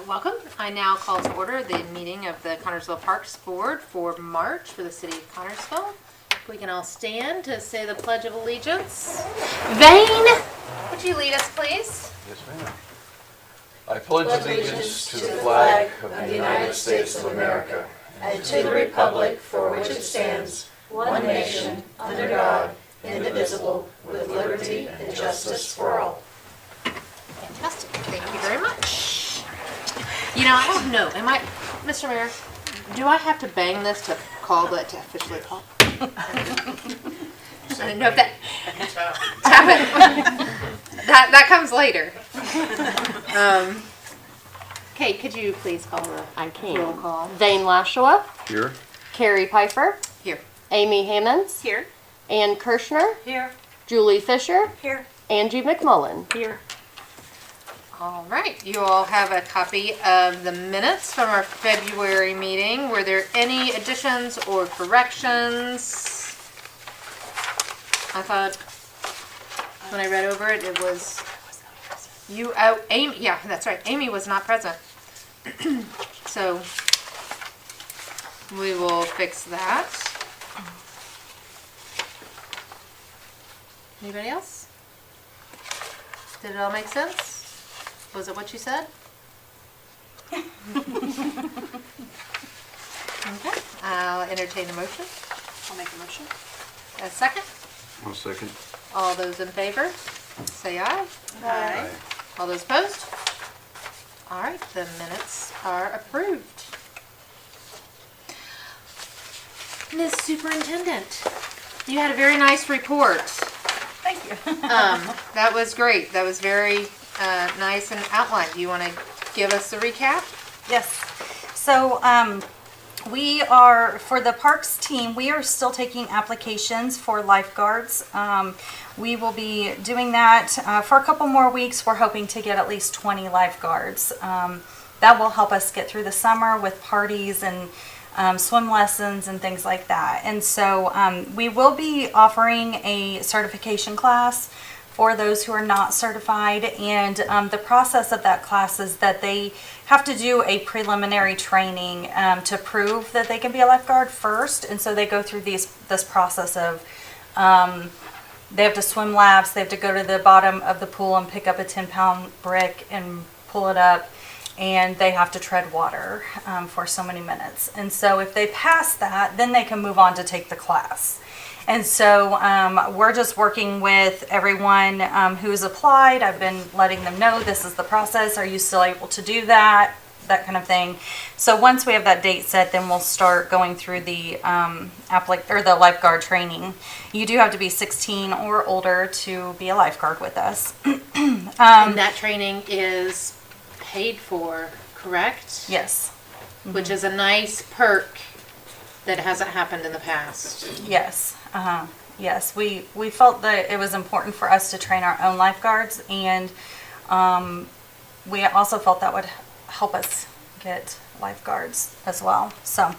Welcome. I now call to order the meeting of the Connersville Parks Board for March for the City of Connersville. We can all stand to say the Pledge of Allegiance. Vane, would you lead us, please? Yes, ma'am. I pledge allegiance to the flag of the United States of America and to the republic for which it stands, one nation, under God, indivisible, with liberty and justice for all. Fantastic. Thank you very much. You know, I don't know. Mr. Mayor, do I have to bang this to officially call? I didn't know if that. Tap it. That comes later. Okay, could you please call the roll call? Vane Lashua. Here. Carrie Pfeiffer. Here. Amy Hammonds. Here. Ann Kirshner. Here. Julie Fisher. Here. Angie McMullen. Here. All right, you all have a copy of the minutes from our February meeting. Were there any additions or corrections? I thought when I read over it, it was you out. Amy, yeah, that's right. Amy was not present, so we will fix that. Anybody else? Did it all make sense? Was it what you said? Okay, I'll entertain a motion. I'll make a motion. A second? One second. All those in favor, say aye. Aye. All those opposed? All right, the minutes are approved. Ms. Superintendent, you had a very nice report. Thank you. That was great. That was very nice and outlined. Do you want to give us a recap? Yes. So we are, for the parks team, we are still taking applications for lifeguards. We will be doing that for a couple more weeks. We're hoping to get at least 20 lifeguards. That will help us get through the summer with parties and swim lessons and things like that. And so we will be offering a certification class for those who are not certified, and the process of that class is that they have to do a preliminary training to prove that they can be a lifeguard first. And so they go through this process of they have to swim laps, they have to go to the bottom of the pool and pick up a 10-pound brick and pull it up, and they have to tread water for so many minutes. And so if they pass that, then they can move on to take the class. And so we're just working with everyone who's applied. I've been letting them know this is the process. Are you still able to do that? That kind of thing. So once we have that date set, then we'll start going through the the lifeguard training. You do have to be 16 or older to be a lifeguard with us. And that training is paid for, correct? Yes. Which is a nice perk that hasn't happened in the past. Yes. Yes. We felt that it was important for us to train our own lifeguards, and we also felt that would help us get lifeguards as well. So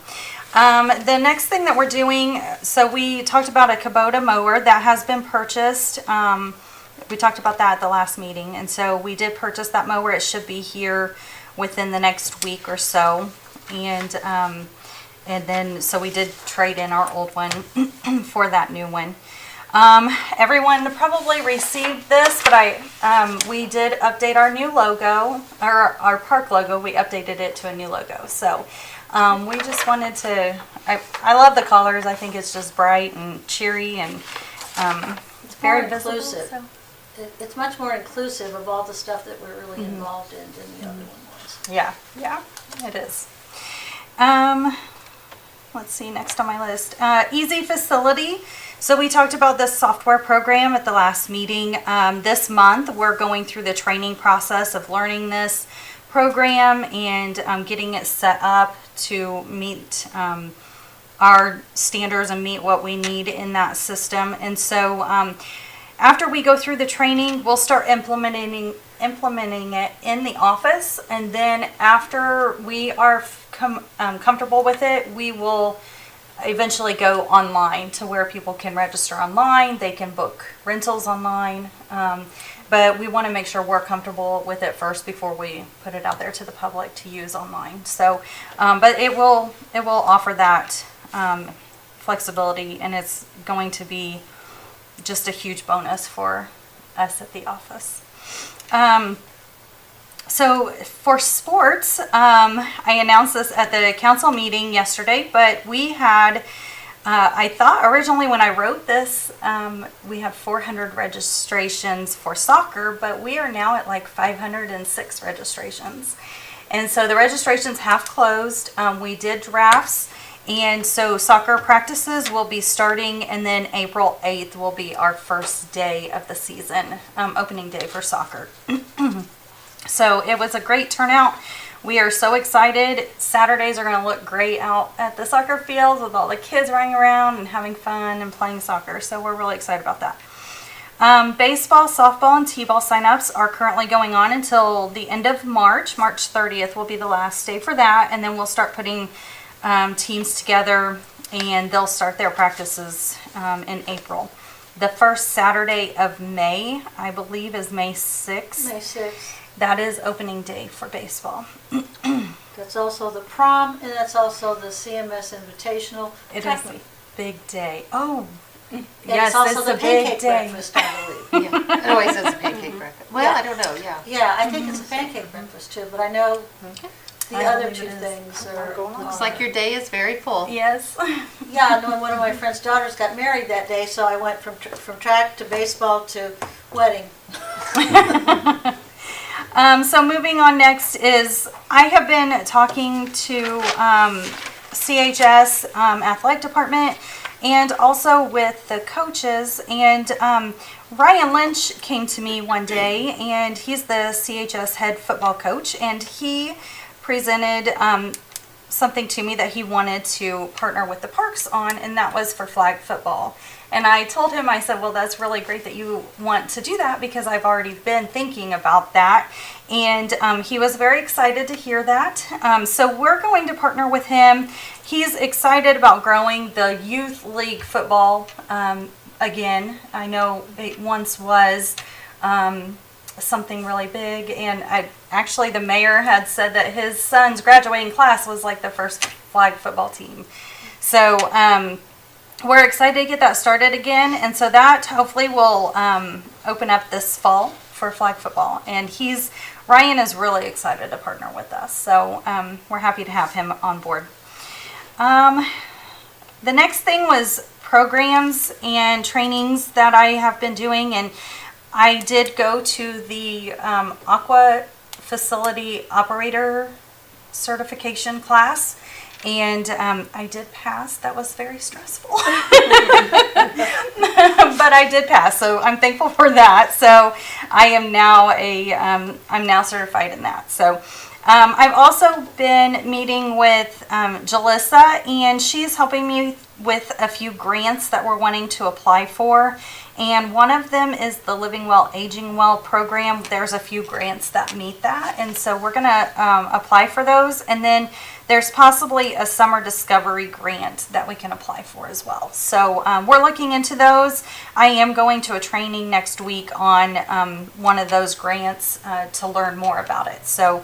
the next thing that we're doing, so we talked about a Kubota mower that has been purchased. We talked about that at the last meeting, and so we did purchase that mower. It should be here within the next week or so, and then so we did trade in our old one for that new one. Everyone probably received this, but we did update our new logo, or our park logo. We updated it to a new logo. So we just wanted to, I love the colors. I think it's just bright and cheery, and it's very inclusive. visible, so. It's much more inclusive of all the stuff that we're really involved in than the other one was. Yeah, it is. Let's see, next on my list. Easy Facility. So we talked about this software program at the last meeting. This month, we're going through the training process of learning this program and getting it set up to meet our standards and meet what we need in that system. And so after we go through the training, we'll start implementing it in the office, and then after we are comfortable with it, we will eventually go online to where people can register online. They can book rentals online. but we want to make sure we're comfortable with it first before we put it out there to the public to use online. So, but it will offer that flexibility, and it's going to be just a huge bonus for us at the office. So for sports, I announced this at the council meeting yesterday, but we had, I thought originally when I wrote this, we had 400 registrations for soccer, but we are now at like 506 registrations. And so the registrations have closed. We did drafts. And so soccer practices will be starting, and then April 8th will be our first day of the season, opening day for soccer. So it was a great turnout. We are so excited. Saturdays are going to look great out at the soccer fields with all the kids running around and having fun and playing soccer. So we're really excited about that. Baseball, softball, and t-ball signups are currently going on until the end of March. March 30th will be the last day for that, and then we'll start putting teams together, and they'll start their practices in April. The first Saturday of May, I believe, is May 6th. May 6th. That is opening day for baseball. That's also the prom, and that's also the CMS Invitational. It is Technically. a big day. Oh, And yes, it's also it's the a big pancake day. breakfast, I believe. Yeah, it always is a pancake breakfast. Well, Yeah. I don't know, yeah. Yeah, I think it's a pancake breakfast too, but I know Okay. the I other believe two it is. things are. Looks like your day is very full. Yes. Yeah, I know one of my friend's daughters got married that day, so I went from track to baseball to wedding. So moving on next is, I have been talking to CHS athletic department and also with the coaches, and Ryan Lynch came to me one day, and he's the CHS head football coach, and he presented something to me that he wanted to partner with the parks on, and that was for flag football. And I told him, I said, well, that's really great that you want to do that, because I've already been thinking about that. And he was very excited to hear that. So we're going to partner with him. He's excited about growing the youth league football again. I know it once was something really big, and actually the mayor had said that his son's graduating class was like the first flag football team. So we're excited to get that started again, and so that hopefully will open up this fall for flag football. And Ryan is really excited to partner with us, so we're happy to have him on board. The next thing was programs and trainings that I have been doing, and I did go to the aqua facility operator certification class, and I did pass. That was very stressful, but I did pass, so I'm thankful for that. So I am now I'm now certified in that. So I've also been meeting with Jalissa, and she's helping me with a few grants that we're wanting to apply for. And one of them is the Living Well, Aging Well program. There's a few grants that meet that, and so we're going to apply for those. And then there's possibly a summer discovery grant that we can apply for as well. So we're looking into those. I am going to a training next week on one of those grants to learn more about it. So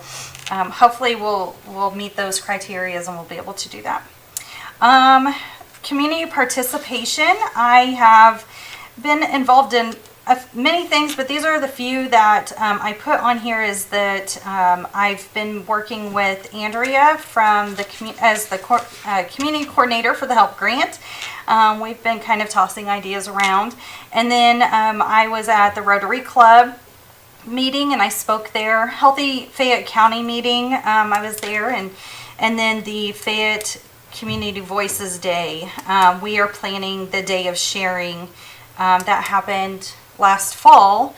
hopefully we'll meet those criteria and we'll be able to do that. Community participation. I have been involved in many things, but these are the few that I put on here. Is that I've been working with Andrea from as the community coordinator for the HELP grant. We've been kind of tossing ideas around, and then I was at the Rotary Club meeting and I spoke there. Healthy Fayette County meeting, I was there, and then the Fayette Community Voices Day. We are planning the Day of Sharing. That happened last fall.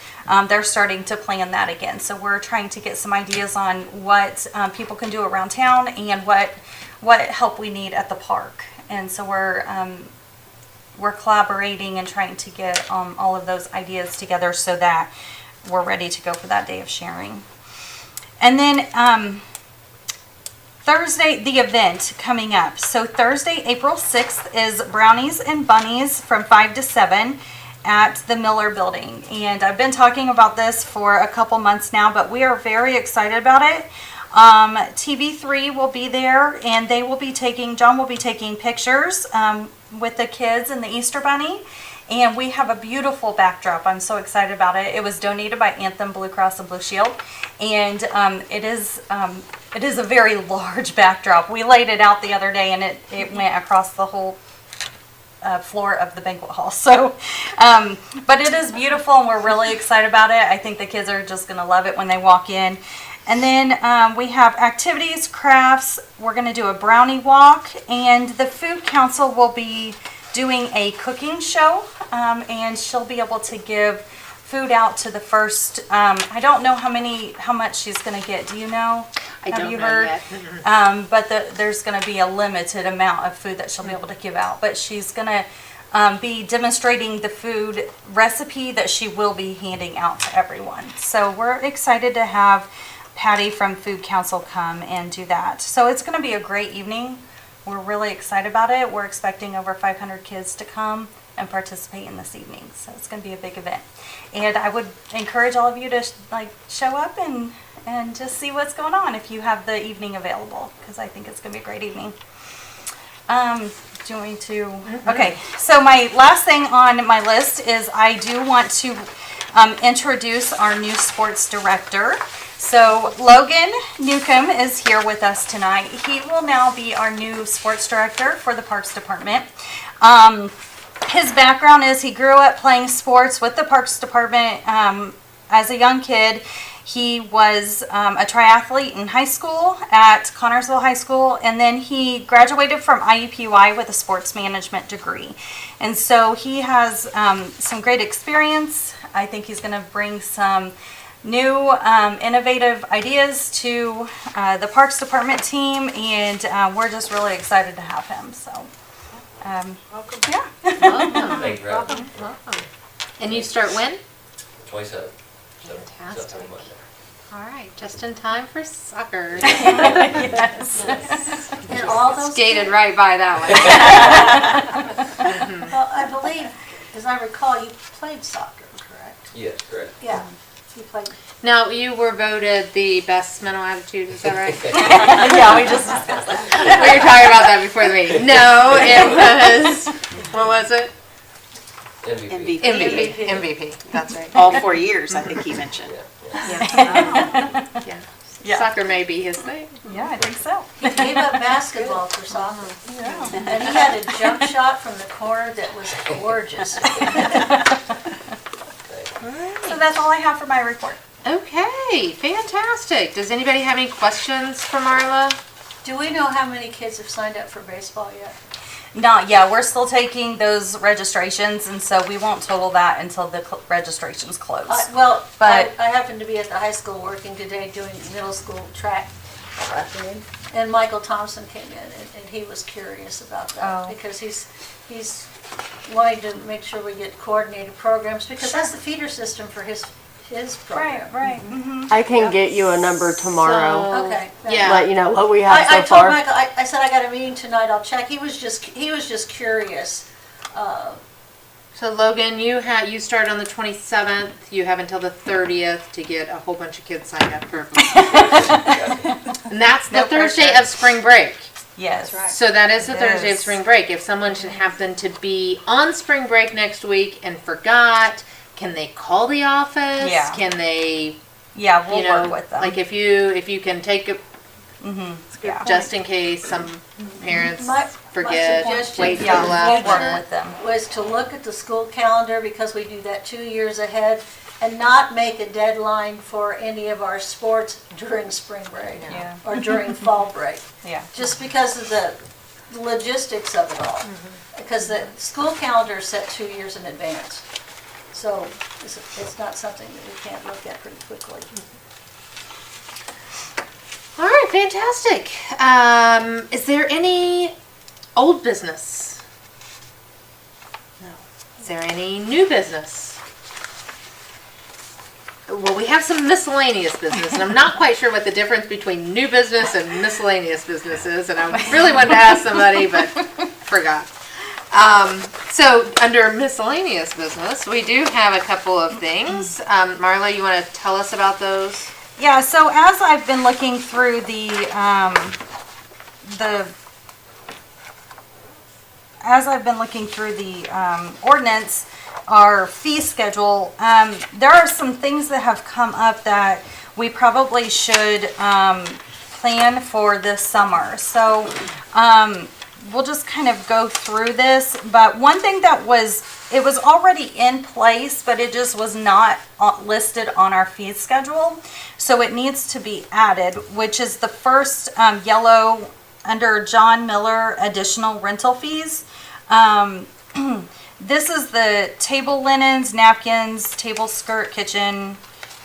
They're starting to plan that again. So we're trying to get some ideas on what people can do around town and what help we need at the park. And so we're collaborating and trying to get all of those ideas together so that we're ready to go for that Day of Sharing. And then Thursday, the event coming up. So Thursday, April 6th is Brownies and Bunnies from 5 to 7. at the Miller Building. And I've been talking about this for a couple months now, but we are very excited about it. TV3 will be there, and John will be taking pictures with the kids and the Easter Bunny. And we have a beautiful backdrop. I'm so excited about it. It was donated by Anthem Blue Cross and Blue Shield, and it is a very large backdrop. We laid it out the other day, and it went across the whole floor of the banquet hall. So, but it is beautiful, and we're really excited about it. I think the kids are just going to love it when they walk in. And then we have activities, crafts. We're going to do a brownie walk, and the food council will be doing a cooking show, and she'll be able to give food out to the first. I don't know how much she's going to get. Do you know? Have you heard? Yet. But there's going to be a limited amount of food that she'll be able to give out. But she's going to be demonstrating the food recipe that she will be handing out to everyone. So we're excited to have Patty from Food Council come and do that. So it's going to be a great evening. We're really excited about it. We're expecting over 500 kids to come and participate in this evening. So it's going to be a big event. And I would encourage all of you to show up and just see what's going on if you have the evening available, because I think it's going to be a great evening. Do you want me to? Okay, so my last thing on my list is I do want to introduce our new sports director. So Logan Newcomb is here with us tonight. He will now be our new sports director for the Parks Department. His background is he grew up playing sports with the Parks Department as a young kid. He was a triathlete in high school at Connorsville High School, and then he graduated from IUPUI with a sports management degree. And so he has some great experience. I think he's going to bring some new innovative ideas to the Parks Department team, and we're just really excited to have him. So, Welcome. yeah. Welcome. Thank you, Rob. Welcome. And you start when? 27. Fantastic. September Monday. All right, just in time for soccer. Yes. And all those Skated kids- right by that Well, I believe, as I recall, you played soccer, correct? Yes, correct. Yeah, you played. one. Now, you were voted the best mental attitude, is that right? Yeah, we just discussed that. We were talking about that before the meeting. No, it was, what was it? MVP. MVP, that's right. All 4 years, I think he mentioned. Yeah. Yeah. Yeah. Soccer may be his thing. Yeah, I think so. He gave up basketball for soccer. Yeah. And he had a jump shot from the corner that was gorgeous. So that's all I have for my report. Okay, fantastic. Does anybody have any questions for Marla? Do we know how many kids have signed up for baseball yet? Not yet. We're still taking those registrations, and so we won't total that until the registrations close. Well, But- I happened to be at the high school working today doing middle school track. And Michael Thompson came in and he was curious about that Oh. because he's wanting to make sure we get coordinated programs because that's the feeder system for his program. Right. Mm-hmm. I can get you a number tomorrow. So- Okay. Yeah. Let you know what we have I so told far. Michael, I said I got a meeting tonight, I'll check. He was just curious. So Logan, you start on the 27th. You have until the 30th to get a whole bunch of kids signed up for. And that's the No Thursday pressure. of spring break. Yes. So that is the It Thursday of is. spring break. If someone should happen to be on spring break next week and forgot, can they call the office? Yeah. Can they, Yeah, we'll you know, work with them. like if you can take a, Yeah. just in case some parents My forget, suggestion- wait for Yeah, the we'll last work minute. with them. was to look at the school calendar because we do that 2 years ahead and not make a deadline for any of our sports during spring break Yeah. or during fall break, Yeah. just because of the logistics of it all. Because the school calendar is set 2 years in advance. So it's not something that we can't look at pretty quickly. All right, fantastic. Is there any old business? No. Is there any new business? Well, we have some miscellaneous business, and I'm not quite sure what the difference between new business and miscellaneous business is, and I really wanted to ask somebody, but forgot. So under miscellaneous business, we do have a couple of things. Marla, you want to tell us about those? Yeah, so as I've been looking through the ordinance, our fee schedule, there are some things that have come up that we probably should plan for this summer. So we'll just kind of go through this. But one thing that it was already in place, but it just was not listed on our fee schedule. So it needs to be added, which is the first yellow under John Miller additional rental fees. This is the table linens, napkins, table skirt, kitchen,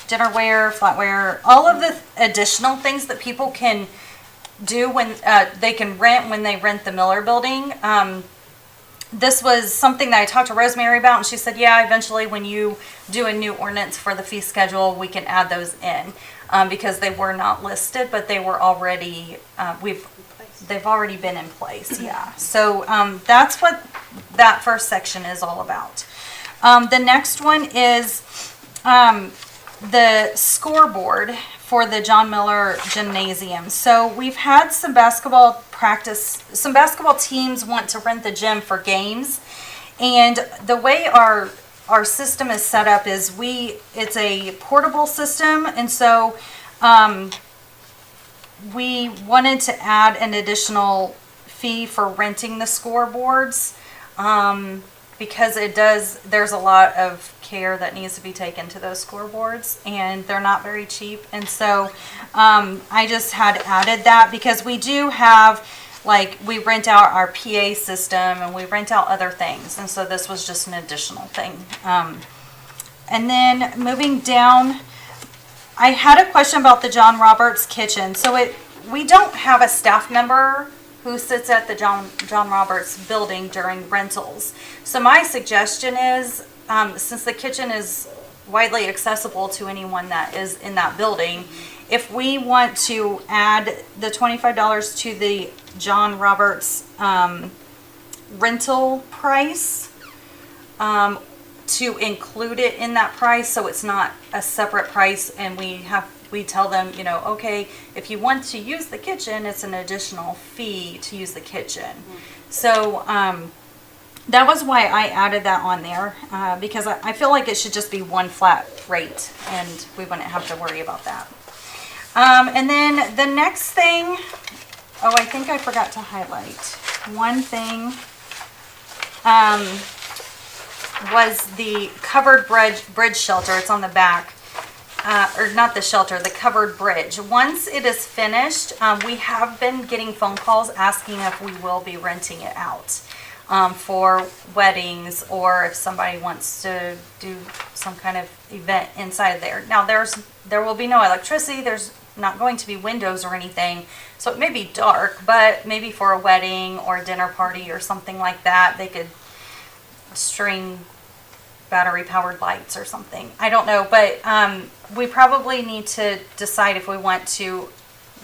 dinnerware, flatware, all of the additional things that people can do when they can rent when they rent the Miller building. This was something that I talked to Rosemary about, and she said, yeah, eventually when you do a new ordinance for the fee schedule, we can add those in, because they were not listed, but they were already, they've already been in place, yeah. So that's what that first section is all about. The next one is the scoreboard for the John Miller Gymnasium. So we've had some basketball practice, some basketball teams want to rent the gym for games. And the way our system is set up is it's a portable system. And so we wanted to add an additional fee for renting the scoreboards, because there's a lot of care that needs to be taken to those scoreboards, and they're not very cheap. And so I just had added that because we do have, like, we rent out our PA system and we rent out other things. And so this was just an additional thing. And then moving down, I had a question about the John Roberts kitchen. So we don't have a staff member who sits at the John Roberts building during rentals. So my suggestion is, since the kitchen is widely accessible to anyone that is in that building, if we want to add the $25 to the John Roberts rental price, to include it in that price, so it's not a separate price, and we tell them, okay, if you want to use the kitchen, it's an additional fee to use the kitchen. So that was why I added that on there, because I feel like it should just be one flat rate, and we wouldn't have to worry about that. And then the next thing, I think I forgot to highlight one thing. Was the covered bridge shelter. It's on the back. Or not the shelter, the covered bridge. Once it is finished, we have been getting phone calls asking if we will be renting it out for weddings, or if somebody wants to do some kind of event inside there. Now there will be no electricity, there's not going to be windows or anything, so it may be dark, but maybe for a wedding or a dinner party or something like that, they could string battery powered lights or something. I don't know, but we probably need to decide if we want to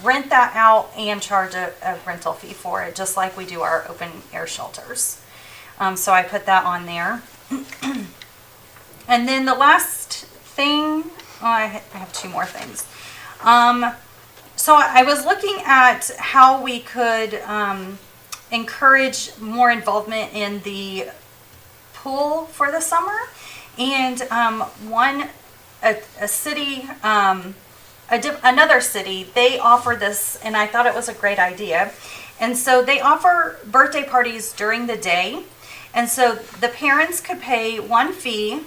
rent that out and charge a rental fee for it, just like we do our open air shelters. So I put that on there. And then the last thing, I have two more things. So I was looking at how we could encourage more involvement in the pool for the summer, and a city, another city, they offer this, and I thought it was a great idea. And so they offer birthday parties during the day, and so the parents could pay one fee,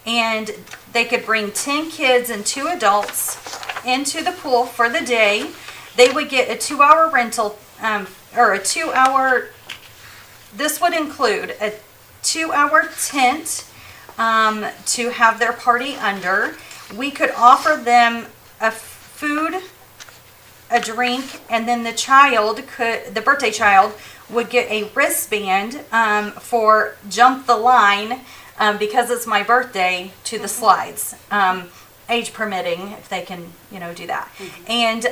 and they could bring 10 kids and 2 adults into the pool for the day. They would get a 2-hour rental, or a 2-hour, this would include a 2-hour tent to have their party under. We could offer them a food, a drink, and then the birthday child would get a wristband for jump the line, because it's my birthday, to the slides, age permitting, if they can, do that. And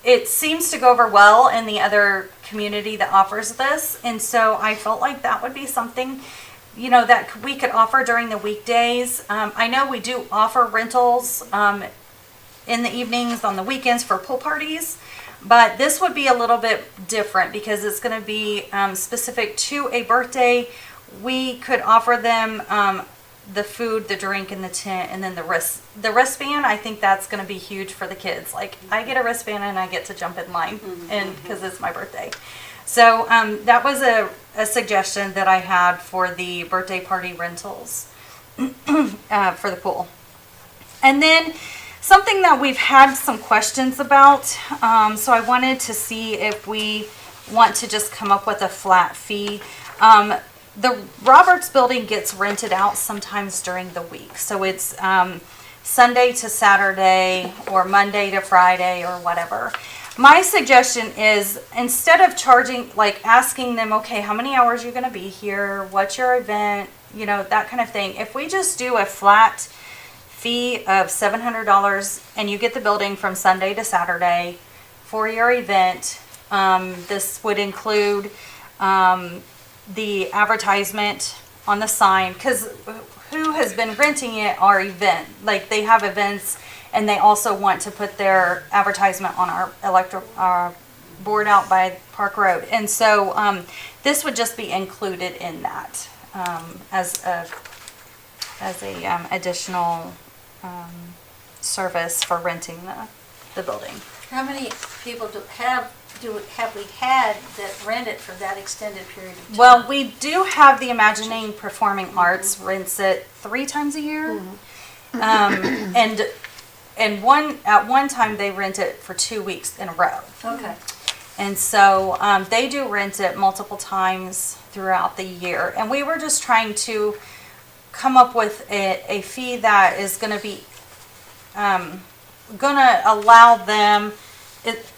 it seems to go over well in the other community that offers this. And so I felt like that would be something, that we could offer during the weekdays. I know we do offer rentals in the evenings, on the weekends for pool parties. But this would be a little bit different because it's going to be specific to a birthday. We could offer them the food, the drink, and the tent, and then the wristband. I think that's going to be huge for the kids. Like, I get a wristband and I get to jump in line, and because it's my birthday. So that was a suggestion that I had for the birthday party rentals for the pool. And then something that we've had some questions about, so I wanted to see if we want to just come up with a flat fee. The Roberts building gets rented out sometimes during the week. So it's Sunday to Saturday or Monday to Friday or whatever. My suggestion is, instead of charging, like asking them, okay, how many hours are you going to be here? What's your event? That kind of thing. If we just do a flat fee of $700 and you get the building from Sunday to Saturday for your event. This would include the advertisement on the sign, because who has been renting it are event, like they have events and they also want to put their advertisement on our board out by Park Road. And so this would just be included in that as a additional service for renting the building. How many people have we had that rent it for that extended period of time? Well, we do have the Imagining Performing Arts rents it 3 times a year. And at one time they rent it for 2 weeks in a row. Okay. And so they do rent it multiple times throughout the year. And we were just trying to come up with a fee that is going to be going to allow them,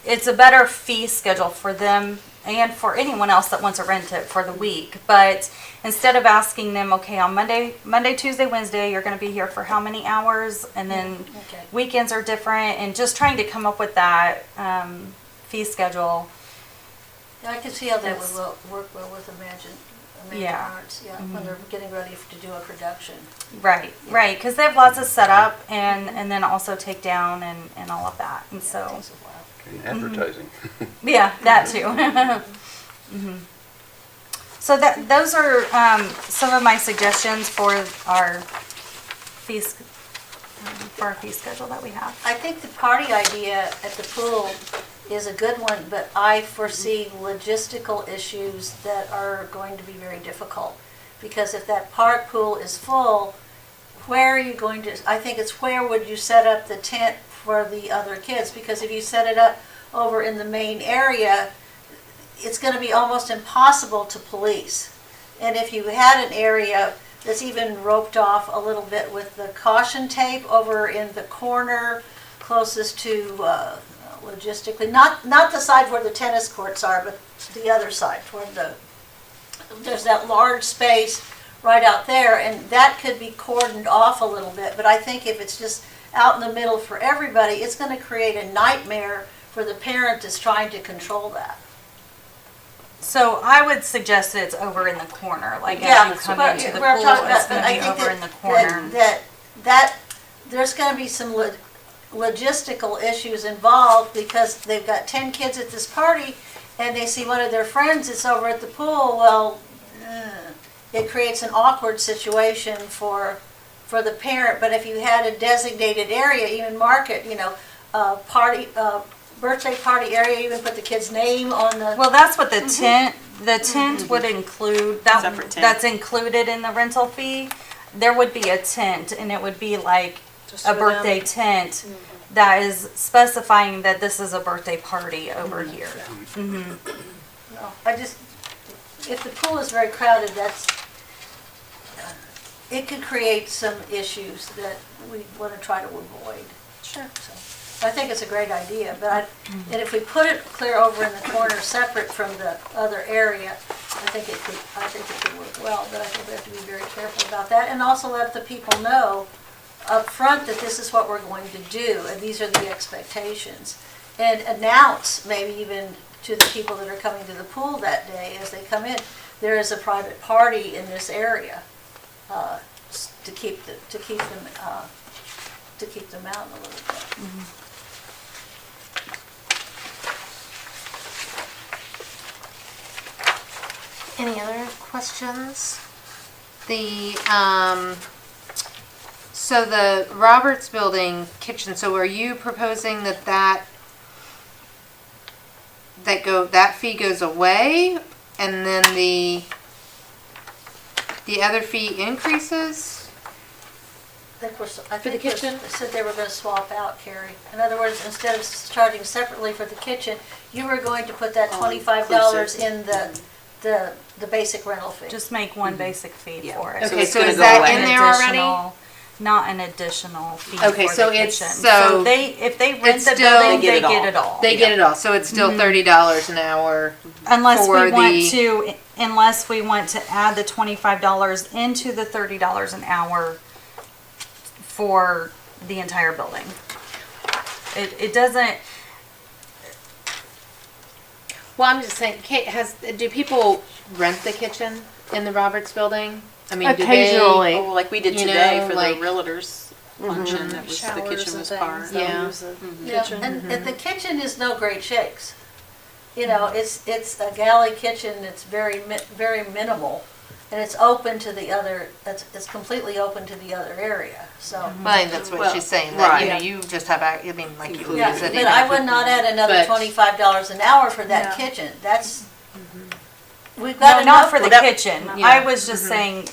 it's a better fee schedule for them and for anyone else that wants to rent it for the week. But instead of asking them, okay, on Monday, Tuesday, Wednesday, you're going to be here for how many hours, and then weekends are different, and just trying to come up with that fee schedule. I can see how that would work well with Imagine Arts, when they're getting ready to do a production. Right, because they have lots of setup and then also take down and all of that. And so, And advertising. yeah, that too. So those are some of my suggestions for our fees, for our fee schedule that we have. I think the party idea at the pool is a good one, but I foresee logistical issues that are going to be very difficult. Because if that park pool is full, where are you going to, I think it's where would you set up the tent for the other kids? Because if you set it up over in the main area, it's going to be almost impossible to police. And if you had an area that's even roped off a little bit with the caution tape over in the corner closest to logistically, not the side where the tennis courts are, but the other side, toward there's that large space right out there, and that could be cordoned off a little bit. But I think if it's just out in the middle for everybody, it's going to create a nightmare for the parent that's trying to control that. So I would suggest that it's over in the corner, like as you come into the pool, it's going to be over in the corner. That there's going to be some logistical issues involved, because they've got 10 kids at this party and they see one of their friends that's over at the pool. Well, it creates an awkward situation for the parent. But if you had a designated area, even mark it, birthday party area, even put the kid's name on the... Well, that's what the tent would include. Separate tent. That's included in the rental fee. There would be a tent, and it would be like Just a for birthday them. tent that is specifying that this is a birthday party over here. No, if the pool is very crowded, it could create some issues that we want to try to avoid. Sure. So I think it's a great idea, and if we put it clear over in the corner, separate from the other area, I think it could work well. But I think we have to be very careful about that, and also let the people know up front that this is what we're going to do, and these are the expectations. and announce, maybe even to the people that are coming to the pool that day as they come in, there is a private party in this area, to keep them out a little bit. Any other questions? So the Roberts Building kitchen, so are you proposing that fee goes away and then the other fee increases? I For the think kitchen? they said they were gonna swap out, Carrie. In other words, instead of charging separately for the kitchen, you were going to put that $25 in the basic rental fee. Just make one basic fee Yeah. for it. Okay, it's so gonna is go that away. in there already? Not an additional fee Okay, for so the it's- kitchen. so if they rent it's the still- building, They get they it all. get it all. They get it all, so it's still $30 an hour. Unless for we want the- to, add the $25 into the $30 an hour for the entire building. It doesn't, Well, I'm just saying, Kate, do people rent the kitchen in the Roberts Building? I mean, Occasionally. Oh, like we did You today know, for like- the realtors luncheon, that was, the kitchen was part. Yeah. Yeah, and the kitchen is no great shakes. You know, it's a galley kitchen that's very minimal, and it's open to the other, it's completely open to the other area, so. Well, I think that's what Well, she's saying, that, you know, right. you just have, I mean, like you Yeah, use it. but I would not add another But- $25 an hour for that No. kitchen, that's, we've got no, enough. not for the that- kitchen. Yeah. I was just saying,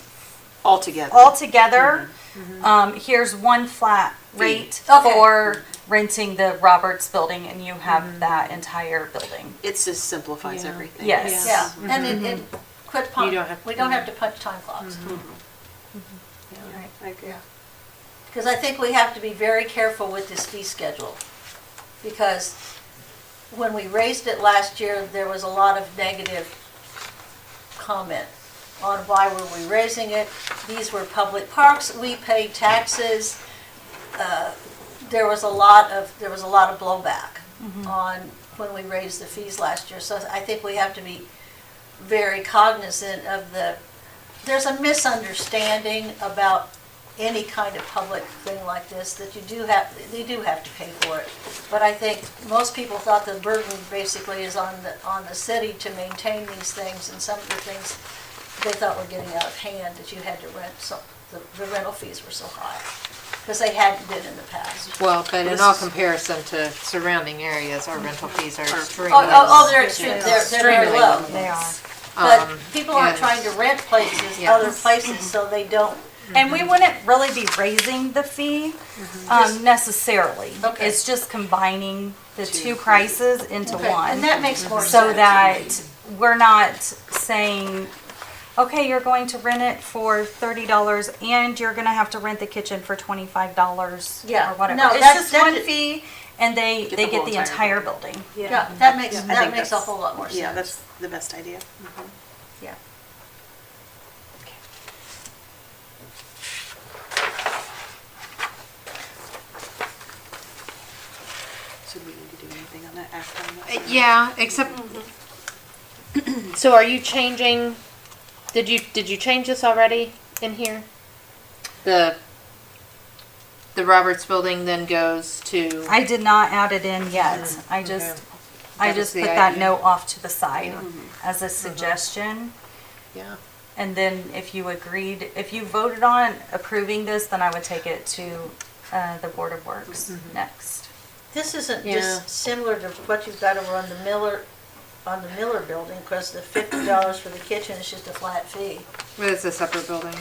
Altogether. altogether, here's one flat rate Okay. for renting the Roberts Building, and you have that entire building. It just simplifies everything. Yes. Yeah, and it quit You don't have we to- don't have to punch time clocks. I agree. Because I think we have to be very careful with this fee schedule. Because when we raised it last year, there was a lot of negative comment on why were we raising it. These were public parks, we paid taxes. There was a lot of blowback on when we raised the fees last year. So I think we have to be very cognizant of there's a misunderstanding about any kind of public thing like this, that you do have to pay for it. But I think most people thought the burden basically is on the city to maintain these things, and some of the things they thought were getting out of hand, that you had to rent, so the rental fees were so high, because they hadn't been in the past. Well, but in all comparison to surrounding areas, our rental fees are extremely. They're extreme, they're very Extremely low. low. They are. But people aren't and- trying to rent places, Yes. other places, so they don't. And we wouldn't really be raising the fee necessarily. Okay. It's just combining the two prices into Okay, one. and that makes more sense. So that we're not saying, okay, you're going to rent it for $30 and you're gonna have to rent the kitchen for $25 Yeah. or whatever. No, It's that- just that one did- fee and they Get the get whole the entire entire building. Yeah, that makes I a think whole lot more sense. Yeah, that's the best idea. Yeah. So we need to do anything on that after? Yeah, except, so are you changing, did you change this already in here? The Roberts Building then goes to, I did not add it in yet. I just, Okay. I That was just the put that idea. note off to the side as a suggestion. yeah. And then if you voted on approving this, then I would take it to the Board of Works next. This isn't Yeah. dissimilar to what you've got over on the Miller building, because the $50 for the kitchen is just a flat fee. Well, it's a separate building.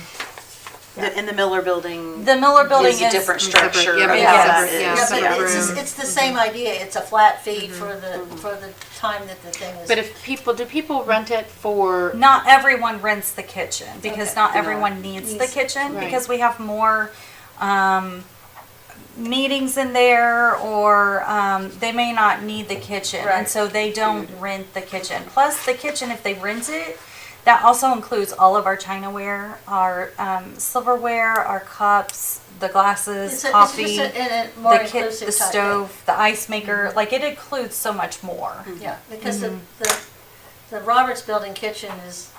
In the Miller building. The Miller building is a different Separate, structure. yeah, but of yeah, what separate, it yeah, is. Yeah, separate but room. it's the same idea, it's a flat fee for the time that the thing is. But if do people rent it for, Not everyone rents the kitchen because Okay. not everyone needs the kitchen Right. because we have more meetings in there or they may not need the kitchen Right. and so they don't rent the kitchen. Plus the kitchen, if they rent it, That also includes all of our chinaware, our silverware, our cups, the glasses, coffee, It's just a more the kit, inclusive the type stove, the ice maker. Like it includes so much more. thing. Yeah, because the Roberts Building kitchen is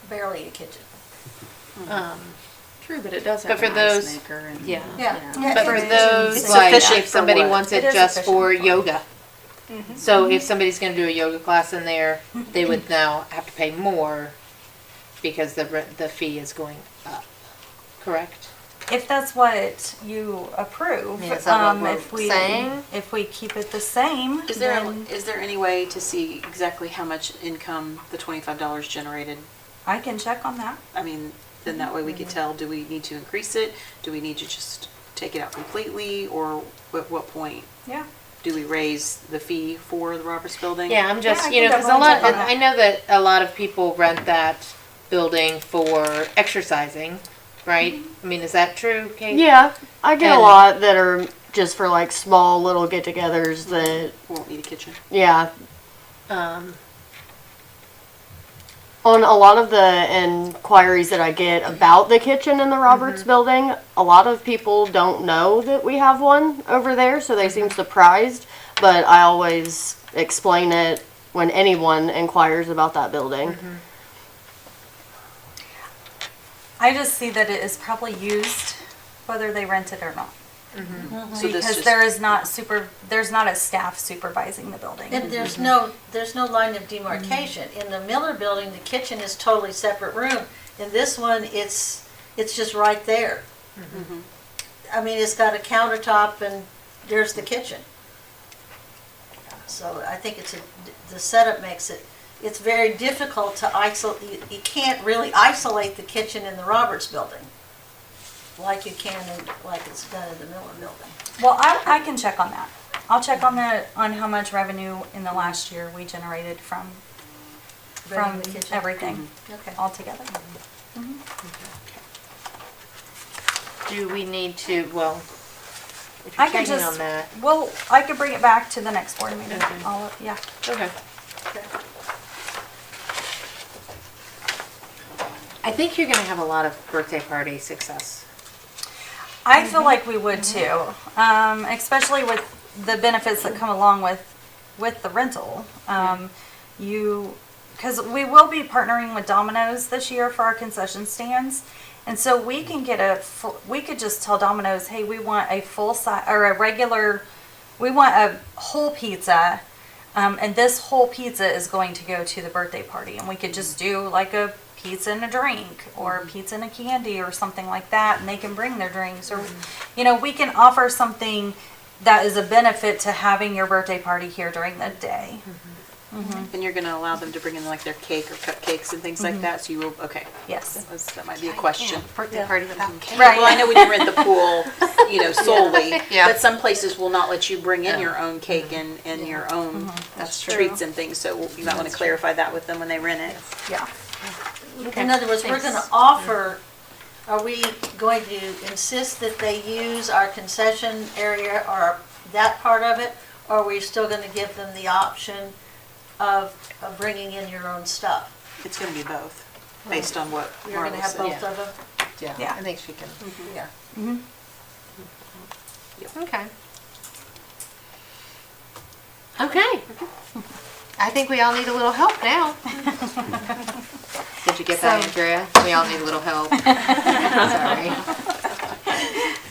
barely a kitchen. True, but it does But have for an ice those- maker and. Yeah. Yeah. But for It's those, It's like, sufficient if for somebody what? wants It it is just efficient for for- yoga. So if somebody's gonna do a yoga class in there, they would now have to pay more because the fee is going up, correct? If that's what you approve, Yeah, is that what if we're we saying? if we keep it the same, Is there then is there any way to see exactly how much income the $25 generated? I can check on that. I mean, then that way we could tell, do we need to increase it? Do we need to just take it out completely? Or at what point Yeah. do we raise the fee for the Roberts Building? Yeah, I'm just, I you know, can because a definitely lot, check on that. I know that a lot of people rent that building for exercising, right? I mean, is that true, Kate? Yeah, I get a And- lot that are just for like small little get-togethers that, Won't need a kitchen. yeah. Um, On a lot of the inquiries that I get about the kitchen in the Roberts building, a lot of people don't know that we have one over there, so they seem surprised. But I always explain it when anyone inquires about that building. I just see that it is probably used whether they rent it or not. So this Because just- there's not a staff supervising the building. And there's no line of demarcation. In the Miller Building, the kitchen is totally separate room. In this one, it's just right there. I mean, it's got a countertop and there's the kitchen. So I think the setup makes it's very difficult to isolate. You can't really isolate the kitchen in the Roberts Building like you can like it's done in the Miller Building. Well, I can check on that. I'll check on that, on how much revenue in the last year we generated from Running the kitchen. everything Okay. altogether. do we need to, well, if I you're could checking just, on that. well, I could bring it back to the next board meeting. Yeah. Okay. I think you're gonna have a lot of birthday party success. I feel like we would too, especially with the benefits that come along with the rental. Because we will be partnering with Domino's this year for our concession stands, and so we can get we could just tell Domino's, hey, we want a full size or a regular, we want a whole pizza, and this whole pizza is going to go to the birthday party, and we could just do like a pizza and a drink or pizza and a candy or something like that, and they can bring their drinks, or we can offer something that is a benefit to having your birthday party here during the day. And you're going to allow them to bring in like their cake or cupcakes and things like that. So you will. Okay. Yes. That might be a question. Birthday party without cake. Right. Well, I know we didn't rent the pool, solely, Yeah. but some places will not let you bring in your own cake and your own That's true. treats and things. So you might want to clarify that with them when they rent it. Yeah. In other words, we're going to offer, are we going to insist that they use our concession area or that part of it? Or are we still going to give them the option of bringing in your own stuff? It's going to be both, based on what You're going to Marla have said. both Yeah. of them? Yeah, Yeah. I think she can. Yeah. Okay. Okay. I think we all need a little help now. Did you get that, So- Andrea? We all need a little help. Sorry.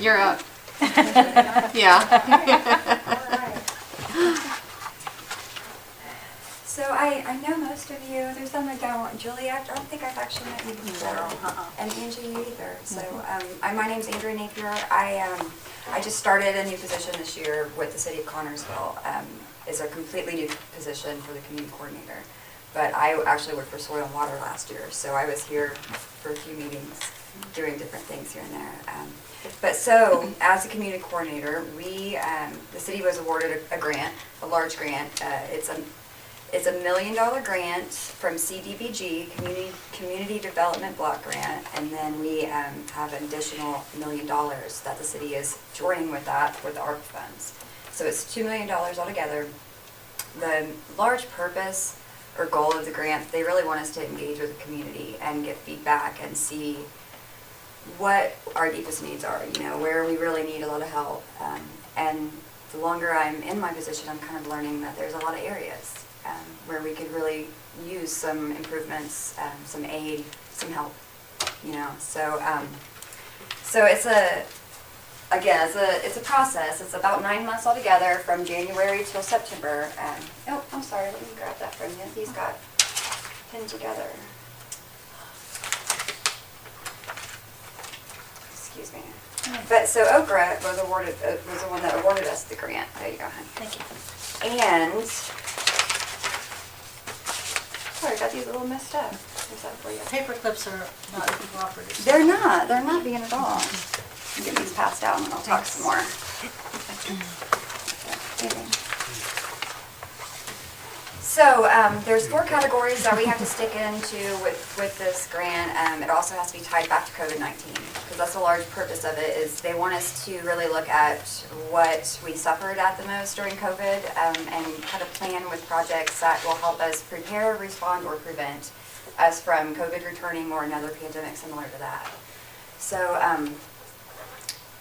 You're up. Yeah. So I know most of you, there's some I don't. Julie, I don't think I've actually met you before. And Angie, you either. So my name's Andrea Napier. I just started a new position this year with the city of Connersville. It's a completely new position for the community coordinator. But I actually worked for Soil and Water last year, so I was here for a few meetings doing different things here and there. But so, as a community coordinator, the city was awarded a grant, a large grant. It's a $1 million grant from CDBG, Community Development Block Grant, and then we have an additional $1 million that the city is joining with that for the ARP funds. So it's $2 million altogether. The large purpose or goal of the grant. They really want us to engage with the community and get feedback and see what our deepest needs are, where we really need a lot of help. And the longer I'm in my position, I'm kind of learning that there's a lot of areas where we could really use some improvements, some aid, some help, So it's it's a process. It's about 9 months altogether, from January till September. I'm sorry, let me grab that from you. These got pinned together. Excuse me. But so Okra was the one that awarded us the grant. There you go, hon. Thank you. And sorry, I got these a little messed up. There's that for you. Paper clips are not cooperative. They're not being at all. I'll get these passed out and then I'll talk some more. So there's 4 categories that we have to stick into with this grant. It also has to be tied back to COVID-19, because that's a large purpose of it. Is they want us to really look at what we suffered at the most during COVID, and kind of plan with projects that will help us prepare, respond, or prevent us from COVID returning or another pandemic similar to that. So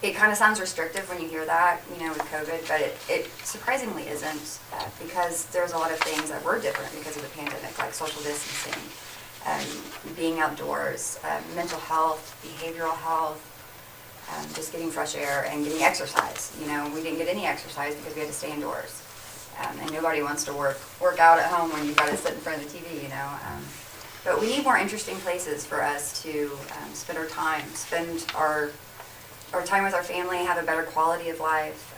it kind of sounds restrictive when you hear that, with COVID, but it surprisingly isn't, because there's a lot of things that were different because of the pandemic, like social distancing, being outdoors, mental health, behavioral health, just getting fresh air and getting exercise. We didn't get any exercise because we had to stay indoors. And nobody wants to work out at home when you've got to sit in front of the TV, But we need more interesting places for us to spend our time, spend our time with our family, have a better quality of life,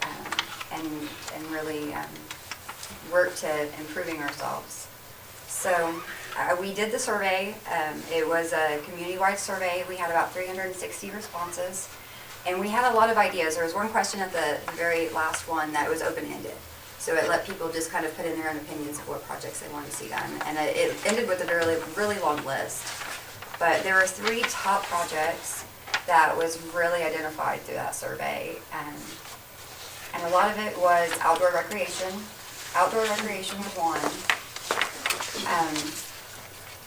and really work to improving ourselves. So we did the survey. It was a community-wide survey. We had about 360 responses, and we had a lot of ideas. There was one question at the very last one that was open-ended. So it let people just kind of put in their own opinions of what projects they wanted to see done. And it ended with a really long list. But there were 3 top projects that was really identified through that survey. And a lot of it was outdoor recreation. Outdoor recreation was one.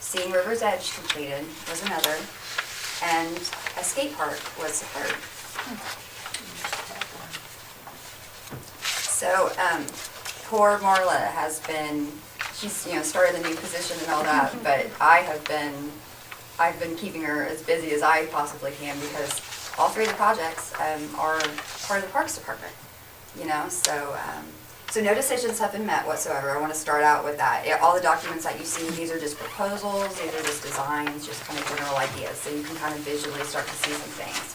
Seeing River's Edge completed was another. And a skate park was the third. So poor Marla has been, she's started a new position and all that, but I've been keeping her as busy as I possibly can, because all 3 of the projects are part of the Parks Department, So no decisions have been met whatsoever. I want to start out with that. All the documents that you see, these are just proposals, these are just designs, just kind of general ideas, so you can kind of visually start to see some things.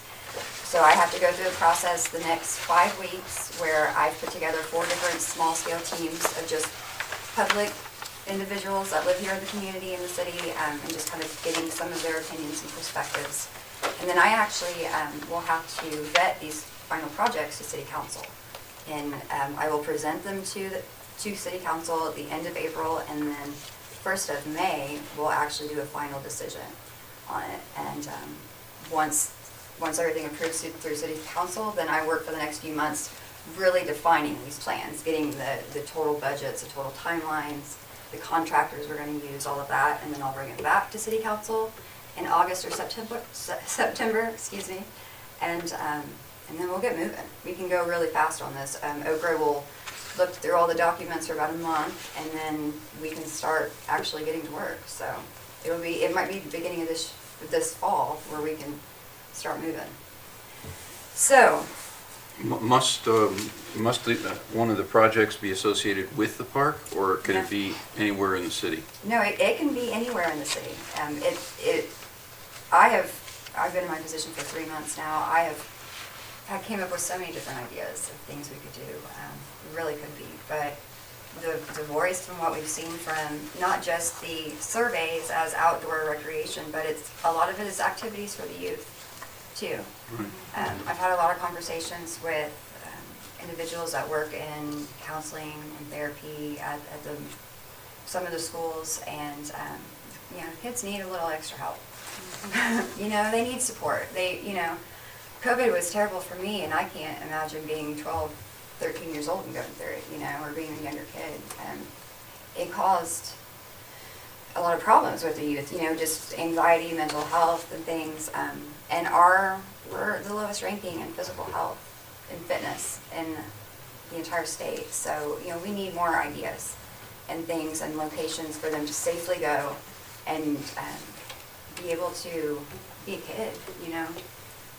So I have to go through a process the next 5 weeks where I've put together 4 different small-scale teams of just public individuals that live here in the community, in the city, and just kind of getting some of their opinions and perspectives. And then I actually will have to vet these final projects to City Council. And I will present them to City Council at the end of April, and then 1st of May, we'll actually do a final decision on it. And once everything approves through City Council, then I work for the next few months really defining these plans, getting the total budgets, the total timelines, the contractors we're going to use, all of that, and then I'll bring it back to City Council in August or September, excuse me, and then we'll get moving. We can go really fast on this. Okra will look through all the documents for about a month, and then we can start actually getting to work. So it might be the beginning of this fall where we can start moving. So Must one of the projects be associated with the park, or can it be anywhere in the city? no, it can be anywhere in the city. I've been in my position for 3 months now. I came up with so many different ideas of things we could do. We really could be, but the voice from what we've seen from not just the surveys as outdoor recreation, but a lot of it is activities for the youth too. Right. I've had a lot of conversations with individuals that work in counseling and therapy at some of the schools, and kids need a little extra help. They need support. COVID was terrible for me, and I can't imagine being 12, 13 years old and going through it, or being a younger kid. It caused a lot of problems with the youth, just anxiety, mental health and things. And we're the lowest ranking in physical health and fitness in the entire state. So, we need more ideas and things and locations for them to safely go and be able to be a kid,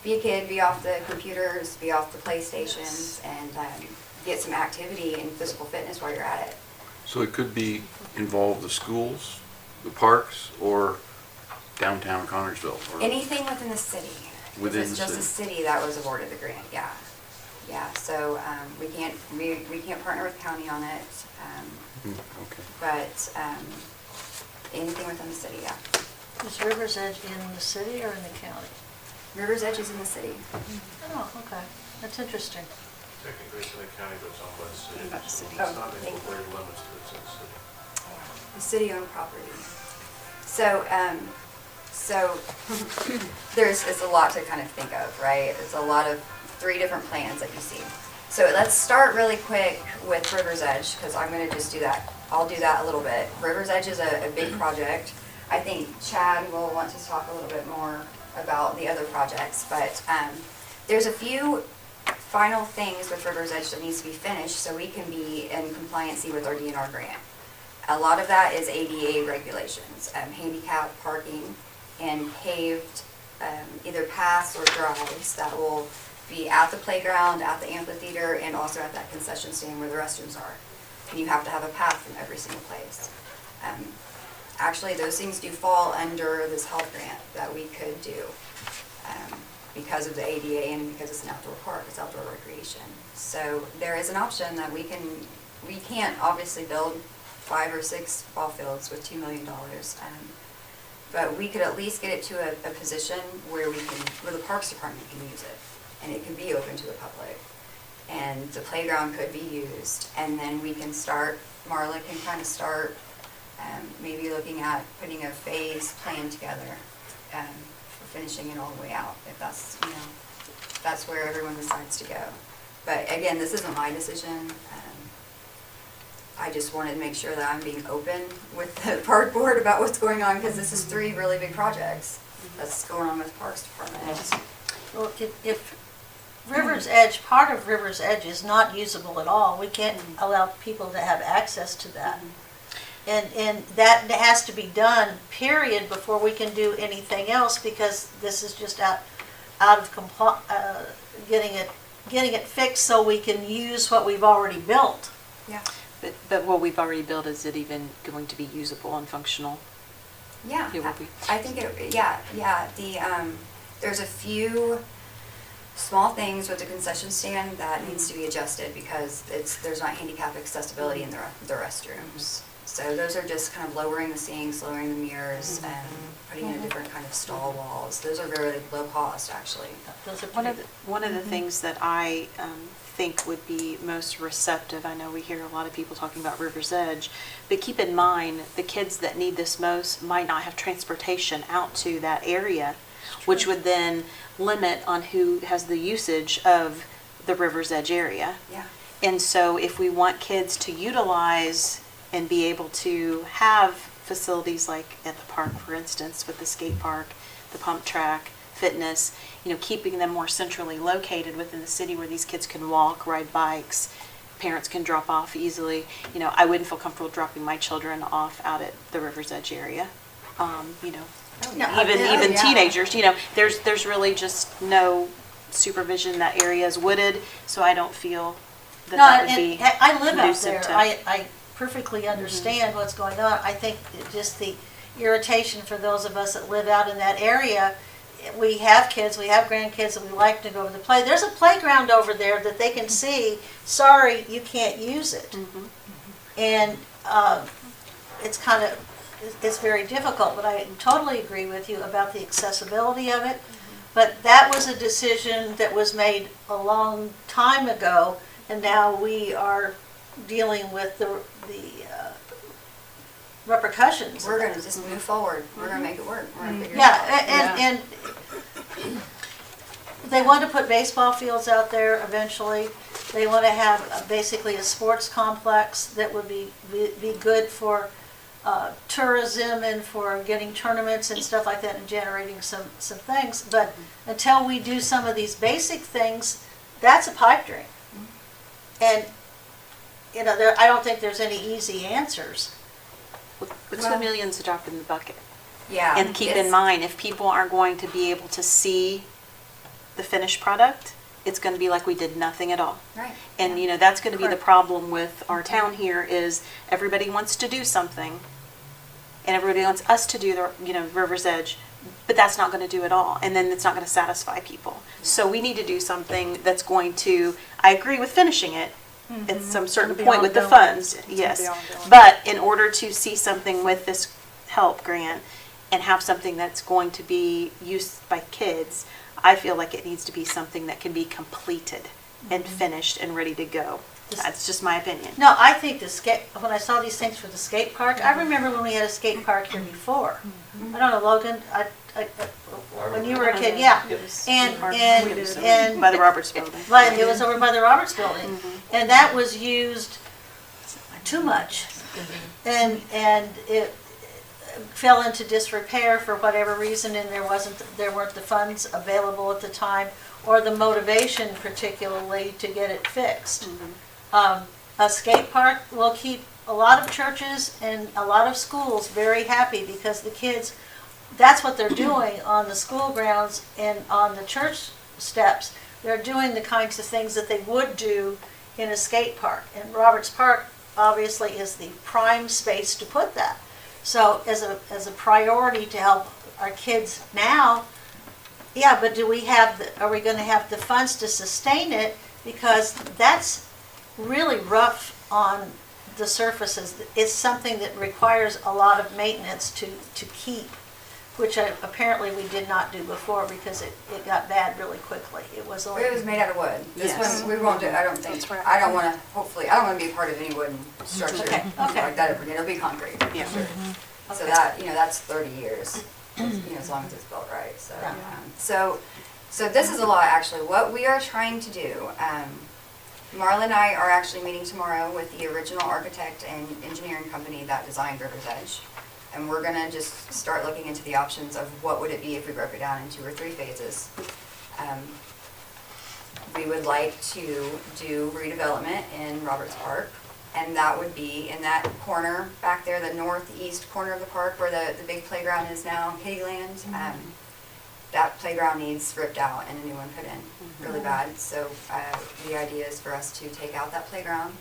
Be a kid, be off the computers, be off the PlayStations, and get some activity and physical fitness while you're at it. So it could involve the schools, the parks, or downtown Connersville? Or Anything within the city. Within If it's the just the city that was awarded the grant, yeah. Yeah, so we can't partner with county on it, Okay. but anything within the city, yeah. Is River's Edge in the city or in the county? River's Edge is in the city. Oh, okay. That's interesting. Technically, it's in the county, but it's owned by the city. By the city. It's not incorporated limits, but it's in the city. The city-owned property. So, it's a lot to kind of think of, right? It's a lot of 3 different plans that you see. So let's start really quick with River's Edge, because I'm going to just do that. I'll do that a little bit. River's Edge is a big project. I think Chad will want to talk a little bit more about the other projects, but there's a few final things with River's Edge that needs to be finished so we can be in compliancy with our DNR grant. A lot of that is ADA regulations, handicap parking, and paved either paths or drives that will be at the playground, at the amphitheater, and also at that concession stand where the restrooms are. And you have to have a path from every single place. Actually, those things do fall under this health grant that we could do because of the ADA and because it's an outdoor park, it's outdoor recreation. So there is an option that we can't obviously build 5 or 6 ball fields with $2 million. But we could at least get it to a position where the Parks Department can use it, and it can be open to the public, and the playground could be used, and then we can start. Marla can kind of start maybe looking at putting a phase plan together for finishing it all the way out, if that's where everyone decides to go. But again, this isn't my decision. I just wanted to make sure that I'm being open with the park board about what's going on, because this is 3 really big projects that's going on with the Parks Department. Well, if River's Edge, part of River's Edge is not usable at all, we can't allow people to have access to that. And that has to be done, period, before we can do anything else, because this is just out of getting it fixed so we can use what we've already built. Yeah. But what we've already built, is it even going to be usable and functional? Yeah, It will be. I think yeah. There's a few small things with the concession stand that needs to be adjusted because there's not handicap accessibility in the restrooms. So those are just kind of lowering the sinks, lowering the mirrors, and putting in a different kind of stall walls. Those are very low cost, actually. Those are One of the things that I think would be most receptive, I know we hear a lot of people talking about River's Edge, but keep in mind, the kids that need this most might not have transportation out to that area, which would then limit on who has the usage of the River's Edge area. Yeah. And so if we want kids to utilize and be able to have facilities like at the park, for instance, with the skate park, the pump track, fitness, keeping them more centrally located within the city where these kids can walk, ride bikes, parents can drop off easily. I wouldn't feel comfortable dropping my children off out at the River's Edge area. Even teenagers, there's really just no supervision. That area is wooded, so I don't feel that would be I live out conducive there. to- I perfectly understand what's going on. I think just the irritation for those of us that live out in that area, we have kids, we have grandkids, and we like to go over to play. There's a playground over there that they can see. Sorry, you can't use it. And it's very difficult, but I totally agree with you about the accessibility of it. But that was a decision that was made a long time ago, and now we are dealing with the repercussions. We're going to just move forward. We're going to make it work. We're going to figure it Yeah, out. and they want to put baseball fields out there eventually. They want to have basically a sports complex that would be good for tourism and for getting tournaments and stuff like that and generating some things. But until we do some of these basic things, that's a pipe dream. And, you know, I don't think there's any easy answers. With 2 million's a drop in the bucket. Yeah. And keep in mind, if people aren't going to be able to see the finished product, it's going to be like we did nothing at all. Right. And, you know, that's going to be the problem with our town here is everybody wants to do something and everybody wants us to do the, you know, River's Edge, but that's not going to do it all. And then it's not going to satisfy people. So we need to do something that's going to, I agree with finishing it at some certain point with the funds, yes. But in order to see something with this help grant and have something that's going to be used by kids, I feel like it needs to be something that can be completed and finished and ready to go. That's just my opinion. No, I think when I saw these things for the skate park, I remember when we had a skate park here before. I don't know, Logan, when you were a kid, yeah. And By the Roberts Building. it was over by the Roberts Building. And that was used too much. And it fell into disrepair for whatever reason, and there weren't the funds available at the time, or the motivation particularly to get it fixed. A skate park will keep a lot of churches and a lot of schools very happy because the kids, that's what they're doing on the school grounds and on the church steps. They're doing the kinds of things that they would do in a skate park. And Roberts Park obviously is the prime space to put that. So as a priority to help our kids now, yeah, but are we going to have the funds to sustain it? Because that's really rough on the surfaces. It's something that requires a lot of maintenance to keep, which apparently we did not do before because it got bad really quickly. It was made out of wood. This Yes. one, we won't do, I don't think, right. I don't want to be a part of any wooden structure Okay. like that ever again. It'll be concrete, Yeah. for sure. So that, that's 30 years, as long as it's built right, so. Yeah. So this is a lot, actually. What we are trying to do, Marla and I are actually meeting tomorrow with the original architect and engineering company that designed River's Edge. And we're gonna just start looking into the options of what would it be if we broke it down in 2 or 3 phases. We would like to do redevelopment in Roberts Park, and that would be in that corner back there, the northeast corner of the park where the big playground is now, Kittyland. That playground needs ripped out and a new one put in really bad. So the idea is for us to take out that playground,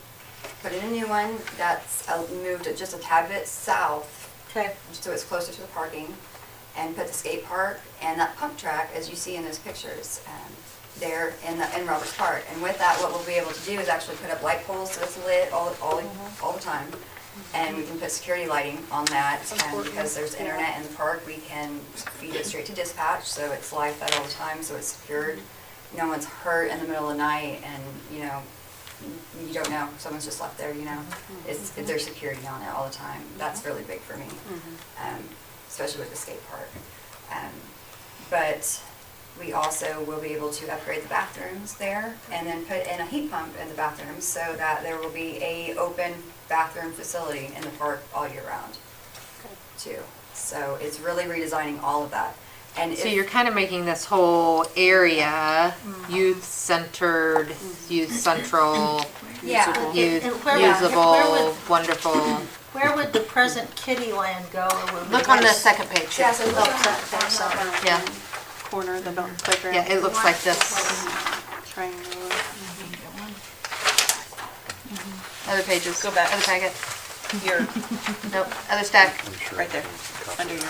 put in a new one that's moved just a tad bit south, okay. so it's closer to the parking, and put the skate park and that pump track, as you see in those pictures, there in Roberts Park. And with that, what we'll be able to do is actually put up light poles so it's lit all the time. And we can put security lighting on that, and because there's internet in the park, we can feed it straight to dispatch, so it's live fed all the time, so it's secured. No one's hurt in the middle of the night, and you don't know, someone's just left there, there's security on it all the time. That's really big for me, especially with the skate park. But we also will be able to upgrade the bathrooms there, and then put in a heat pump in the bathrooms so that there will be a open bathroom facility in the park all year round, too. So it's really redesigning all of that. And So you're kind of making this whole area youth-centered, youth central, yeah, youth And where usable, wonderful. Where would the present Kittyland go? Or would we Look on the have- second page. yeah, so look Yeah, Corner of the playground. yeah, it looks like this. Triangle. Other pages. Go back. Other packet. Here, Nope, other stack. right there, under your. Okay.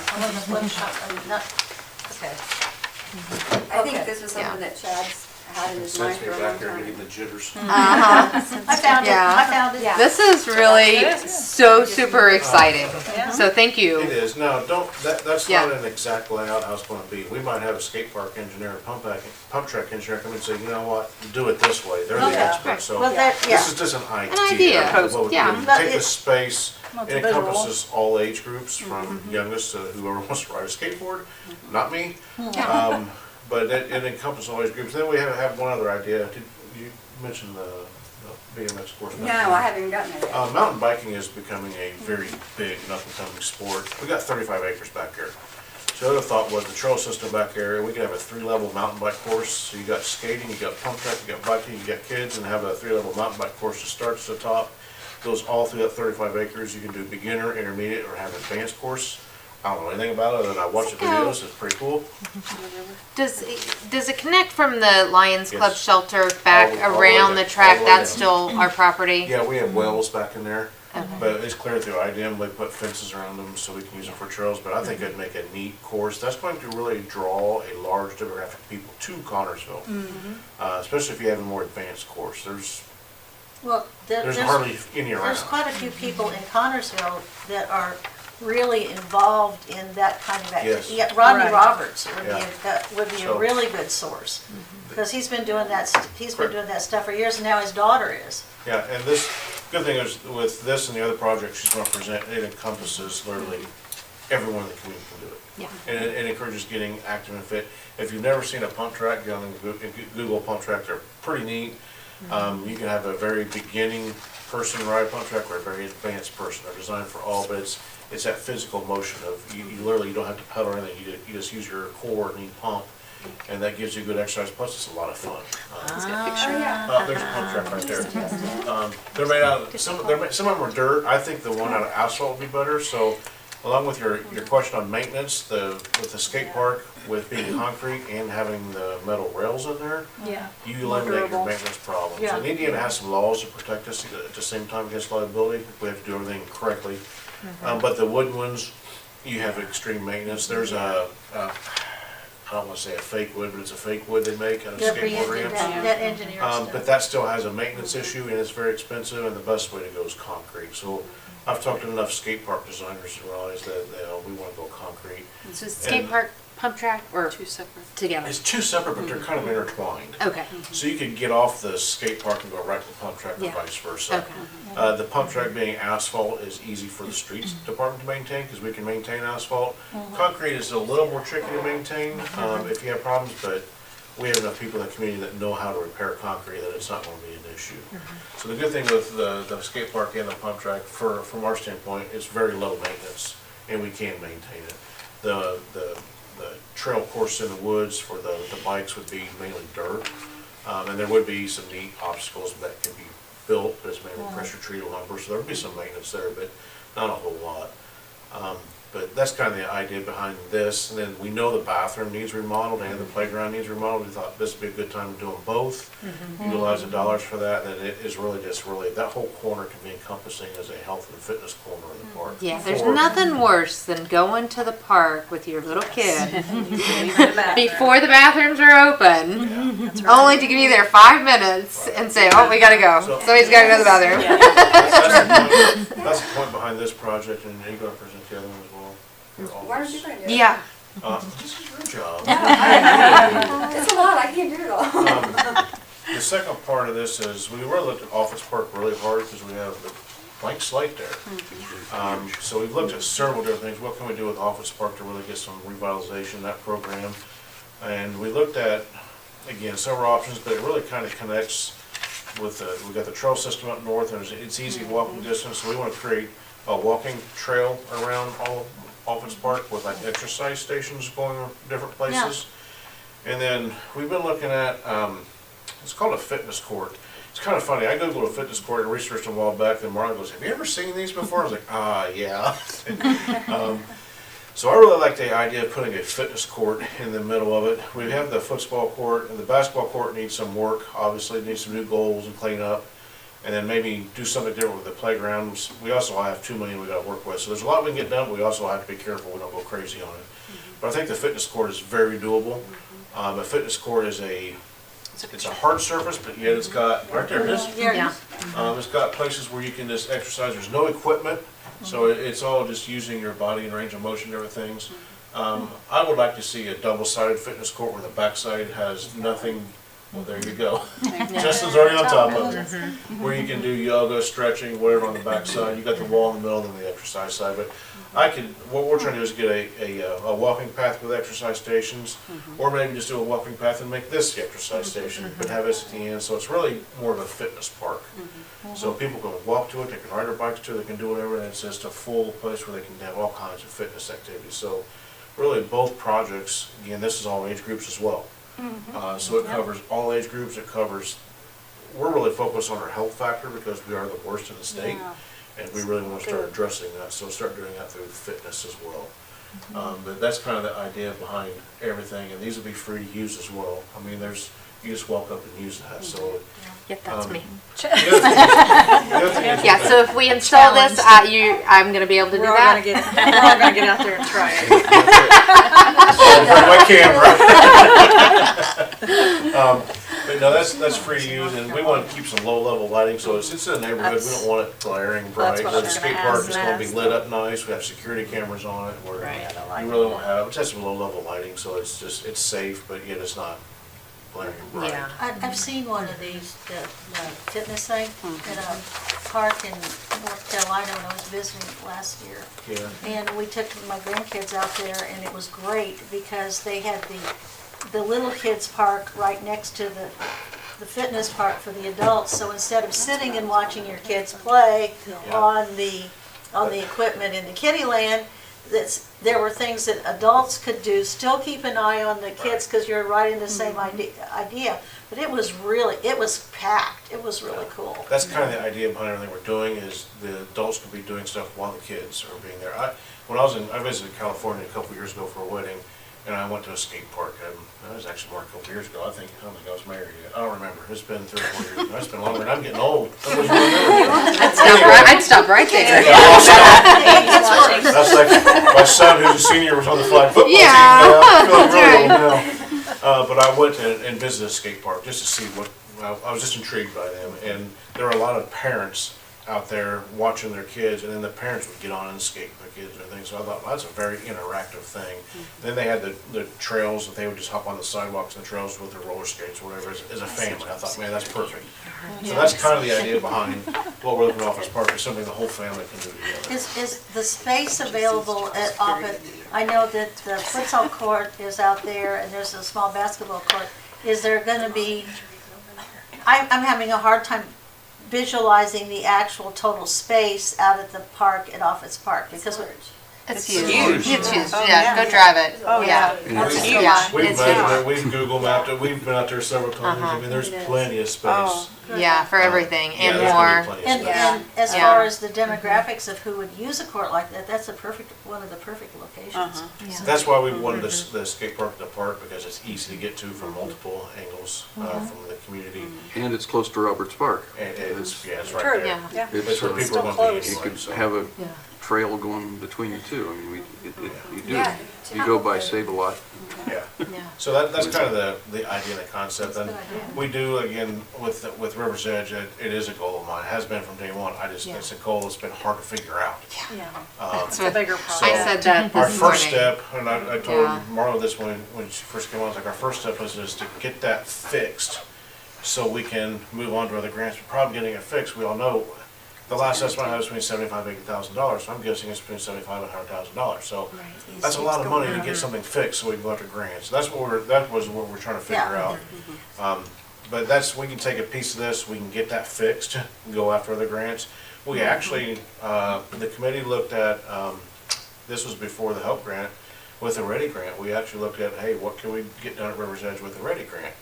I think Okay. this was Yeah. something that Chad's had in his mind Sends me for a back long there time. getting the jitters. Uh-huh. I found it. Yeah. I found it. Yeah. This is really so super exciting. So thank you. It is, no, that's Yeah. not an exact layout how it's gonna be. We might have a skate park engineer, pump track engineer come in and say, you know what, do it this way, they're the Okay. experts, so. Well, that, This yeah. is just an idea. idea. of what we Yeah. do. But Take it- the space, Well, it it's visual. encompasses all age groups, from youngest to whoever wants to ride a skateboard, not me. Yeah. But it encompasses all age groups. Then we have one other idea. You mentioned the BMX course? No, I haven't even gotten there yet. Mountain biking is becoming a very big and up-and-coming sport. We got 35 acres back there. So the other thought was the trail system back there, we could have a 3-level mountain bike course. So you got skating, you got pump track, you got biking, you got kids, and have a 3-level mountain bike course that starts at the top, goes all through that 35 acres. You can do beginner, intermediate, or have an advanced course. I don't know anything about it, other than I watch the videos. It's pretty cool. Does it connect from the Lions Club Yes. shelter back All the way around the down. track? All the way That's down. still our property? Yeah, we have wells back in there, Okay. but it's clear through IDM. We put fences around them so we can use them for trails. But I think it'd make a neat course. That's going to really draw a large demographic of people to Connersville, especially if you have a more advanced course. Well, There's hardly any around. there's quite a few people in Connersville that are really involved in that kind of activity. Yes. Yeah, Rodney Right. Roberts would Yeah. would be a So- really good source, because he's been doing that, doing that stuff for years, and now his daughter is. Yeah, and this, good thing is with this and the other project she's gonna present, it encompasses literally everyone in the community can do it. Yeah. And it encourages getting active and fit. If you've never seen a pump track, go on Google pump track, they're pretty neat. You can have a very beginning person ride a pump track or a very advanced person. They're designed for all, but it's that physical motion of, you literally, you don't have to pedal or anything, you just use your core and you pump, and that gives you good exercise, plus it's a lot of fun. Oh, yeah. There's a pump track right there. They're made out of, some of them are dirt. I think the one out of asphalt would be better, so along with your question on maintenance, with the skate park, with being concrete and having the metal rails in there, Yeah. you eliminate your maintenance problems. Yeah. And Indiana has some laws to protect us at the same time against liability. We have to do everything correctly. But the wooden ones, you have extreme maintenance. There's I don't want to say a fake wood, but it's a fake wood they make out of skateboard ramps. That engineer But stuff. that still has a maintenance issue and it's very expensive, and the best way to go is concrete. So I've talked to enough skate park designers to realize that we want to go concrete. So skate park, pump track, or Two separate. together? It's two separate, but they're kind of intertwined. Okay. So you could get off the skate park and go right to the pump track or Yeah. vice versa. Okay. The pump track being asphalt is easy for the streets department to maintain because we can maintain asphalt. Concrete is a little more tricky to maintain if you have problems, but we have enough people in the community that know how to repair concrete that it's not going to be an issue. So the good thing with the skate park and the pump track, from our standpoint, it's very low maintenance and we can maintain it. The trail course in the woods for the bikes would be mainly dirt. And there would be some neat obstacles that can be built, but it's mainly pressure treated lumber, so there would be some maintenance there, but not a whole lot. But that's kind of the idea behind this. And then we know the bathroom needs remodeled and the playground needs remodeled. We thought this would be a good time to do them both. Utilize the dollars for that, and it is really just that whole corner can be encompassing as a health and fitness corner in the park. Yeah, there's For- nothing worse than going to the park with your little kid before the bathrooms are open, only to be there 5 minutes and say, "Oh, we gotta go. Somebody's gotta go to the bathroom." That's the point behind this project, and you're gonna present the other one as well. Why don't you bring it? Yeah. This is your job. It's a lot, I can't do it all. The second part of this is, we really looked at Office Park really hard because we have the blank slate there. So we've looked at several different things. What can we do with Office Park to really get some revitalization in that program? And we looked at, again, several options, but it really kind of connects with, we've got the trail system up north, and it's easy walking distance. So we want to create a walking trail around all Office Park with like exercise stations going different places. And then we've been looking at, it's called a fitness court. It's kind of funny. I Googled a fitness court and researched them a while back, and Marla goes, "Have you ever seen these before?" I was like, yeah. So I really like the idea of putting a fitness court in the middle of it. We have the football court, and the basketball court needs some work. Obviously, it needs some new goals and clean up. And then maybe do something different with the playgrounds. We also have $2 million we gotta work with. So there's a lot we can get done, but we also have to be careful we don't go crazy on it. But I think the fitness court is very doable. A fitness court is it's a hard surface, but yet it's got, right there it is. Yeah. It's got places where you can just exercise. There's no equipment, so it's all just using your body and range of motion and different things. I would like to see a double-sided fitness court where the backside has nothing Well, there you go. Justin's already on top of it. Where you can do yoga, stretching, whatever on the back side. You got the wall in the middle and the exercise side. But what we're trying to do is get a walking path with exercise stations, or maybe just do a walking path and make this the exercise station, but have this at the end. So it's really more of a fitness park. So people can walk to it, they can ride their bikes to it, they can do whatever, and it's just a full place where they can have all kinds of fitness activities. So really both projects, again, this is all age groups as well. So it covers all age groups, we're really focused on our health factor because we are the worst in the state. And we really want to start addressing that, so start doing that through fitness as well. But that's kind of the idea behind everything, and these will be free to use as well. I mean, you just walk up and use that, so. Yep, that's me. The other thing is Yeah, so if we install this, I'm gonna be able to do We're all that? gonna get out there and try it. Bring my camera. But no, that's free to use, and we want to keep some low-level lighting, so it's in the neighborhood, we don't want it glaring bright. That's what I The was skate gonna park ask is going to be next. lit up nice, we have security cameras on it, where you really won't have, it's some low-level lighting, so it's safe, but yet it's not glaring bright. Yeah. I've seen one of these, the fitness thing, at a park in North Carolina when I was visiting last year. Yeah. And we took my grandkids out there, and it was great because they had the little kids park right next to the fitness park for the adults. So instead of sitting and watching your kids play on the equipment in the kiddie land, there were things that adults could do. Still keep an eye on the kids because you're right in the same idea. But it was packed. It was really cool. That's kind of the idea behind everything we're doing, is the adults can be doing stuff while the kids are being there. I visited California a couple years ago for a wedding, and I went to a skate park. That was actually more a couple years ago. I don't think I was married yet. I don't remember. It's been 3 or 4 years. It's been longer, and I'm getting old. I'd stop right there. That's like my son, who's a senior, was on the flag football Yeah, team. I'm feeling that's really right. old now. But I went and visited a skate park just to see I was just intrigued by them. And there were a lot of parents out there watching their kids, and then the parents would get on and skate with their kids and things. So I thought, well, that's a very interactive thing. Then they had the trails that they would just hop on the sidewalks and the trails with their roller skates or whatever as a family. I thought, man, that's perfect. So that's kind of the idea behind what we're looking at Office Park, is something the whole family can do together. Is the space available off it? I know that the futsal court is out there, and there's a small basketball court. Is there going to be? I'm having a hard time visualizing the actual total space out at the park at Office Park because It's huge. huge. It's huge. Oh, Yeah, yeah. go drive it. Oh, yeah. That's We've- huge. Yeah, We've it's measured huge. it, we've Google mapped it, we've been out there several times. I mean, there's plenty of space. Oh. Yeah, for everything Yeah, and there's gonna be more. plenty of space. and as Yeah. far as the demographics of who would use a court like that, that's one of the perfect locations. That's why we wanted the skate park in the park, because it's easy to get to from multiple angles from the community. And it's close to Roberts Park. And it's right True, there. Yeah. It's, That's where people are going to be you anyway. could So. have a trail going between the two. I mean, you do. Yeah. You go by Save-A-Lot. Yeah. Yeah. So that's kind of the idea and the concept. And we do, again, with River's Edge, it is a goal of mine. It has been from day one. It's a goal that's been hard to figure out. That's a what bigger I project. said that Our this first morning. step, and I told Yeah. Marlo this when she first came on, I was like, our first step was just to get that fixed so we can move on to other grants. The problem getting it fixed, we all know, the last estimate I had was between $75,000 and $80,000, so I'm guessing it's between $75,000 and $100,000. So that's a lot of money to get something fixed so we can go after grants. That was what we're trying to figure out. But we can take a piece of this, we can get that fixed, and go after other grants. We actually, the committee looked at, this was before the HELP grant, with the READY grant, we actually looked at, hey, what can we get done at River's Edge with the READY grant?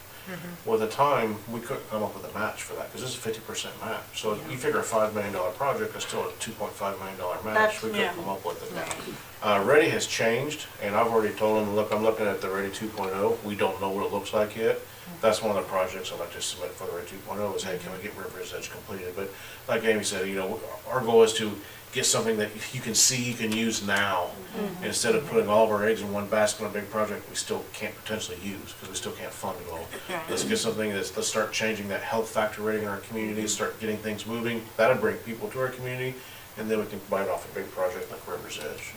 Well, at the time, we couldn't come up with a match for that, because this is a 50% match. So you figure a $5 million project is still a $2.5 million match, we couldn't come up with it. READY has changed, and I've already told them, look, I'm looking at the READY 2.0, we don't know what it looks like yet. That's one of the projects I'd like to submit for the READY 2.0 is, hey, can we get River's Edge completed? But like Amy said, our goal is to get something that you can see, you can use now, instead of putting all of our eggs in one basket on a big project we still can't potentially use, because we still can't fund it all. Let's get something let's start changing that health factor rating in our community, start getting things moving. That'll bring people to our community, and then we can bite off a big project like River's Edge.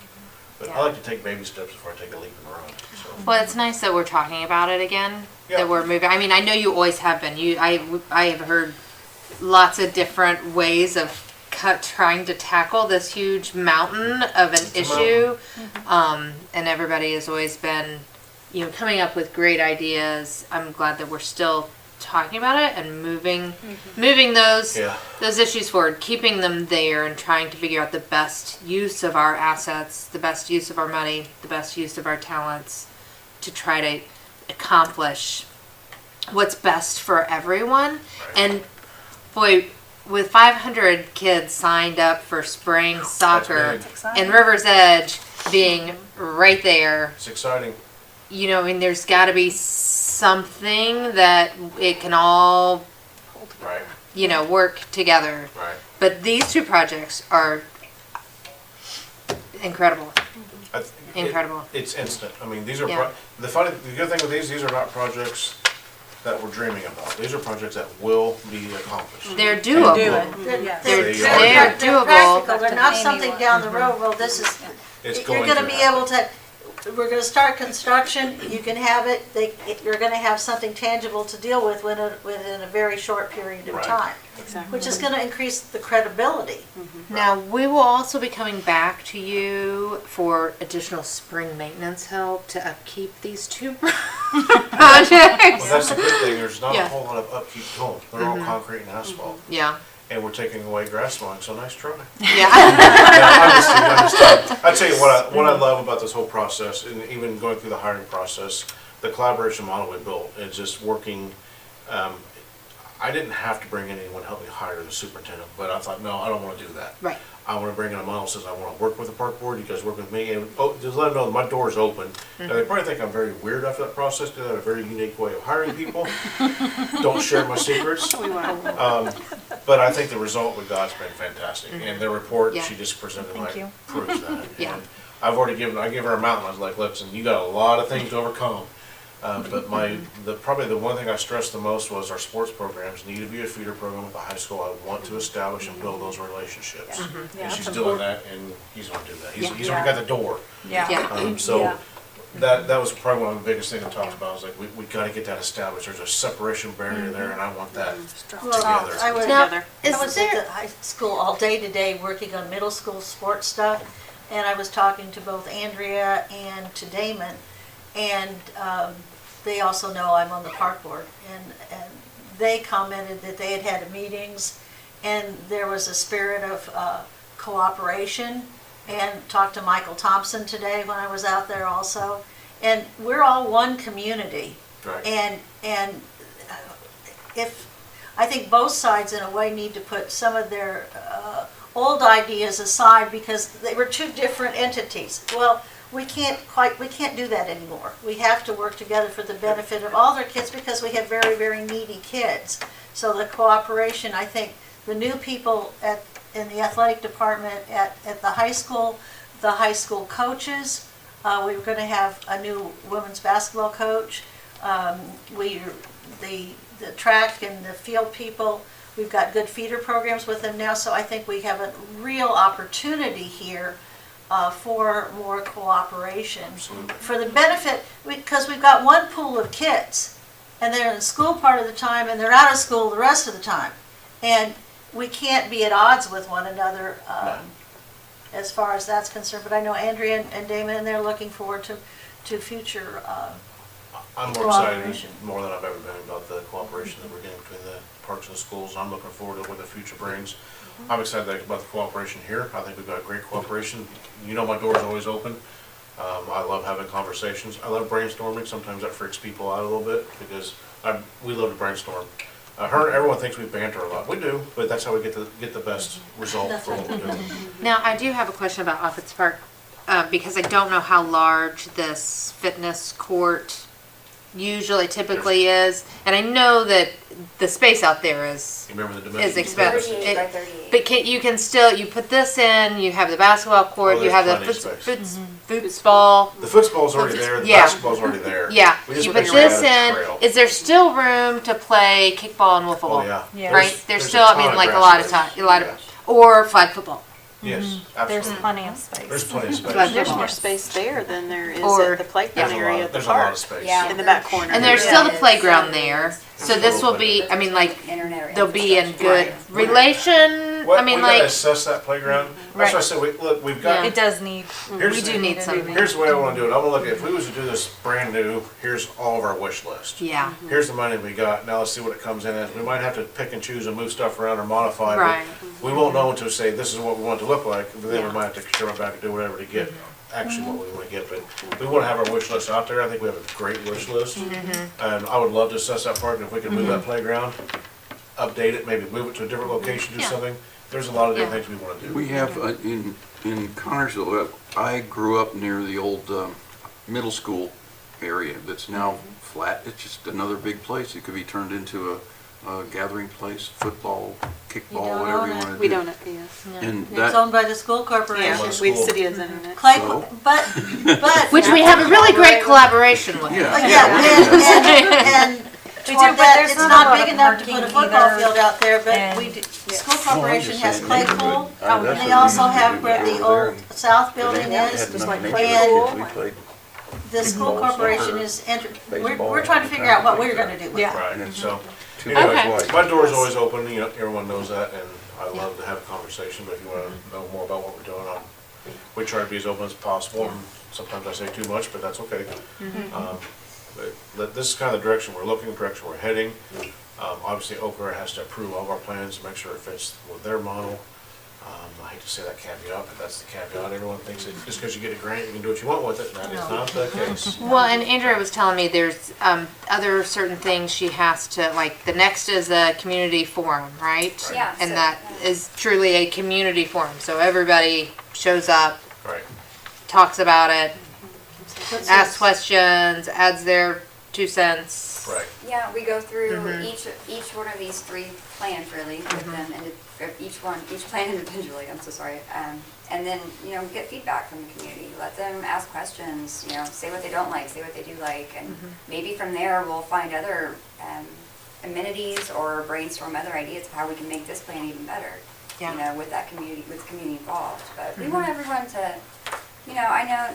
But Yeah. I like to take baby steps before I take a leap and run, so. Well, it's nice that we're talking about it again. Yeah. That we're moving. I mean, I know you always have been. I have heard lots of different ways of trying to tackle this huge mountain of an It's a issue, and everybody has always been, coming up with great ideas. I'm glad that we're still talking about it and moving those Yeah. those issues forward, keeping them there, and trying to figure out the best use of our assets, the best use of our money, the best use of our talents, to try to accomplish what's best for everyone. And boy, with 500 kids signed up for spring soccer big. and River's Edge being right there, It's exciting. I mean, there's got to be something that it can all, Right, work together. right. But these two projects are incredible. I th- Incredible. It's instant. I mean, these are, Yeah. the good thing with these are not projects that we're dreaming about. These are projects that will be accomplished. They're doable. They're They They're are. doable. practical, they're not something down the road, well, this is, It's you're going gonna to be happen. able to, we're gonna start construction, you can have it, you're gonna have something tangible to deal with within a very short period of Right. time, Exactly. which is gonna increase the credibility. Now, we will also be coming back to you for additional spring maintenance help to upkeep these two projects. Well, that's the good thing. There's not Yeah. a whole lot of upkeep to them. They're all concrete and asphalt. Yeah. And we're taking away grass mowing, so nice try. Yeah. I'm just kidding. I tell you what I love about this whole process, and even going through the hiring process, the collaboration model we built is just working. I didn't have to bring in anyone to help me hire the superintendent, but I thought, no, I don't want to do that. Right. I want to bring in a model that says I want to work with the park board, you guys work with me, and just let them know that my door's open. Now, they probably think I'm very weird after that process, because I have a very unique way of hiring people. Don't share my secrets. But I think the result we got's been fantastic, and the report Yeah. she just presented Thank like you. proves that. Yeah. And I gave her a mountain, I was like, listen, you got a lot of things to overcome. But probably the one thing I stressed the most was our sports programs need to be a feeder program with the high school. I want to establish and build those relationships. Yeah, And she's that's doing that, and he's gonna do that. He's Yeah. already got the door. Yeah. So that was probably one of the biggest things I talked about. I was like, we gotta get that established. There's a separation barrier there, and I want that Well, together. I was, Now, Together. is I was there, at the high school all day today, working on middle school sports stuff, and I was talking to both Andrea and to Damon, and they also know I'm on the park board, and they commented that they had had meetings, and there was a spirit of cooperation, and talked to Michael Thompson today when I was out there also, and we're all one community. Right. And if, I think both sides in a way need to put some of their old ideas aside, because they were two different entities. Well, we can't do that anymore. We have to work together for the benefit of all their kids, because we have very, very needy kids. So the cooperation, I think, the new people in the athletic department at the high school coaches, we're gonna have a new women's basketball coach. The track and the field people, we've got good feeder programs with them now, so I think we have a real opportunity here for more cooperation. For the benefit, because we've got one pool of kids, and they're in school part of the time, and they're out of school the rest of the time. And we can't be at odds with one another as far as that's concerned. But I know Andrea and Damon, and they're looking forward to future I'm more excited cooperation. more than I've ever been about the cooperation that we're getting between the parks and the schools. I'm looking forward to what the future brings. I'm excited about the cooperation here. I think we've got great cooperation. You know, my door's always open. I love having conversations. I love brainstorming. Sometimes that freaks people out a little bit, because we love to brainstorm. Everyone thinks we banter a lot. We do, but that's how we get the best result for what we're doing. now I do have a question about Office Park, because I don't know how large this fitness court typically is, and I know that the space out there is You remember the is dimensions? expensive. 38 by 38. But you can still, you put this in, you have the basketball court, Oh, you there's have the plenty of space. football. The football's already there, the Yeah. basketball's already there. Yeah, We just you put make sure we this add a in, trail. is there still room to play kickball and wiffle ball? Oh, yeah. Yeah. Right, there's a still, I ton mean, of like a grass lot of space. time, a lot of, Yeah. or flag football. Yes, There's absolutely. plenty of space. There's plenty of space. But There's more space there than there is Or- at the playground area at the There's a lot park. of space. Yeah. In the back corner. And there's Yeah. still the playground there, so this will be, I mean, like, Internet or they'll be in infrastructure. good relation, What, I mean, we gotta like, assess that playground. That's why I said, look, we've got, It does need, here's we the- do need some, here's the way I wanna do it. I'm gonna look at, if we was to do this brand new, here's all of our wish list. yeah, Here's the money we got, now let's see what it comes in as. We might have to pick and choose and move stuff around or modify, right. but we won't know until say, this is what we want it to look like, but then Yeah. we might have to turn it back and do whatever to get actually what we wanna get, but we wanna have our wish list out there. I think we have a great wish list. And I would love to assess that park, and if we can move that playground, update it, maybe move it to a different location, do Yeah. something. There's a lot of different Yeah. things we wanna do. We have, in Connersville, I grew up near the old middle school area that's now flat. It's just another big place. It could be turned into a gathering place, football, kickball, don't whatever own you it. want to do. We don't, yes. And It's that, owned by the school Yeah, corporation. Well, we, school. city has internet. Clay, So? but. Which we have a really great collaboration with. yeah. And We do, toward but that, there's it's not a not lot big of enough to put a parking football either. field out there, but And- we, do- Yeah. school No, I'm corporation just has saying Clay neighborhood. Pool. That's They what also we have do where the over there. old south But building they had is. enough And neighborhood kids. We played, the school Baseball, corporation soccer, is, we're baseball, trying to figure out what we're gonna do with it. Yeah. Right, And so, two anyway, guys white. my door's always open, you know, everyone knows that, and I love to have a conversation, but if you wanna know more about what we're doing, we try to be as open as possible, and sometimes I say too much, but that's okay. But this is kind of the direction we're looking, the direction we're heading. Obviously, Okra has to approve all of our plans, make sure it fits with their model. I hate to say that caveat, but that's the caveat. Everyone thinks that just because you get a grant, you can do what you want with it, and that is not the case. Well, and Andrea was telling me there's other certain things she has to, like, the next is a community forum, right? Yeah, And so- that is truly a community forum, so everybody shows up, Right. talks about it, What's asks this? questions, adds their 2 cents. Right. Yeah, we go through each one of these three plans really with them, and each plan individually, I'm so sorry. And then, you know, get feedback from the community, let them ask questions, you know, say what they don't like, say what they do like, and maybe from there we'll find other amenities or brainstorm other ideas of how we can make this plan even better. Yeah. You know, with that community, with the community involved. But we want everyone to, you know, I know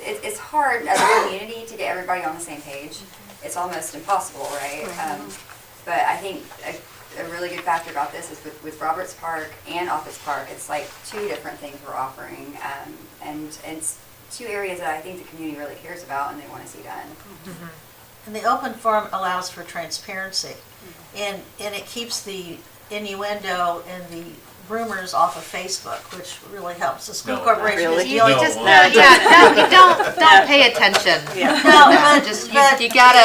it's hard as a community to get everybody on the same page. It's almost impossible, right? But I think a really good factor about this is with Roberts Park and Office Park, it's like two different things we're offering. And it's two areas that I think the community really cares about and they want to see done. And the open forum allows for transparency. And it keeps the innuendo and the rumors off of Facebook, which really helps. The school No, corporation is really. dealing. No. Just, don't pay attention. No, Yeah, but, just, but you gotta,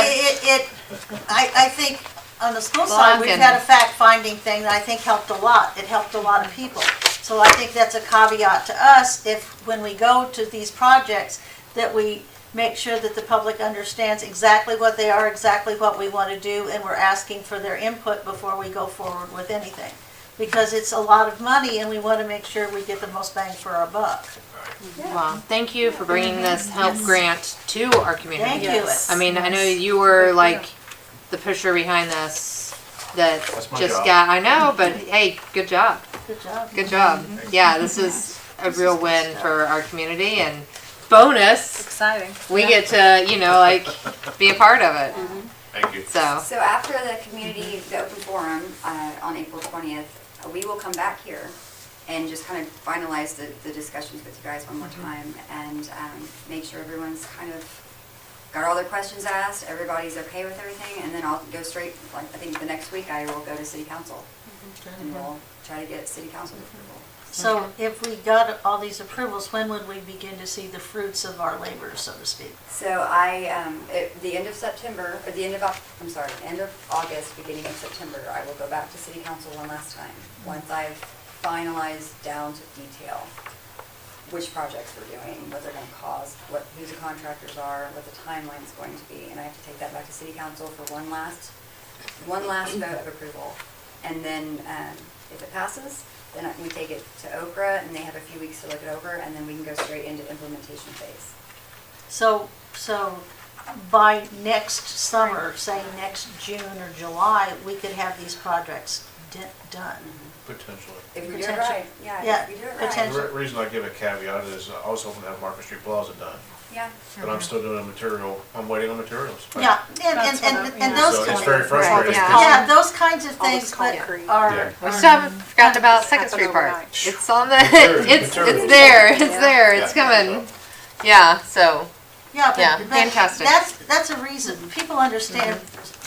I think on the school Block side, we've and- had a fact-finding thing that I think helped a lot. It helped a lot of people. So I think that's a caveat to us, if, when we go to these projects, that we make sure that the public understands exactly what they are, exactly what we want to do, and we're asking for their input before we go forward with anything. Because it's a lot of money, and we want to make sure we get the most bang for our buck. well, thank you for bringing this help grant to our community. Thank you. Yes. I mean, I know you were like the pusher behind this that That's my just job. got, I know, but hey, good job. Good job. Good job. Yeah, this is a real win for our community and bonus, Exciting. we get to, you know, like be a part of it. Thank you. So, So after the community, the open forum on April 20th, we will come back here and just kind of finalize the discussions with you guys one more time and make sure everyone's kind of got all their questions asked, everybody's okay with everything, and then I'll go straight, like, I think the next week I will go to city council and we'll try to get city council approval. So if we got all these approvals, when would we begin to see the fruits of our labor, so to speak? So at the end of September, or the end of, end of August, beginning of September, I will go back to city council one last time, once I've finalized down to detail which projects we're doing, what they're gonna cost, who the contractors are, what the timeline's going to be, and I have to take that back to city council for one last vote of approval. And then, if it passes, then we take it to Okra, and they have a few weeks to look it over, and then we can go straight into implementation phase. So by next summer, say next June or July, we could have these projects done. Potentially. If we do it Potential. right, yeah, Yeah, if we do it The right. potential. reason I give a caveat is I was hoping to have Market Street Plaza done, Yeah. but I'm still doing I'm waiting on materials. Yeah, and those. So it's kind- very frustrating. Yeah. 'cause- Yeah, those kinds of All the things, but concrete. are. We still haven't forgotten about Second Happen Street Park. overnight. It's on the, Materials, it's materials. there, it's Yeah. there, it's Yeah. coming. Yeah, so, Yeah, Yeah, but fantastic. that's a reason. People understand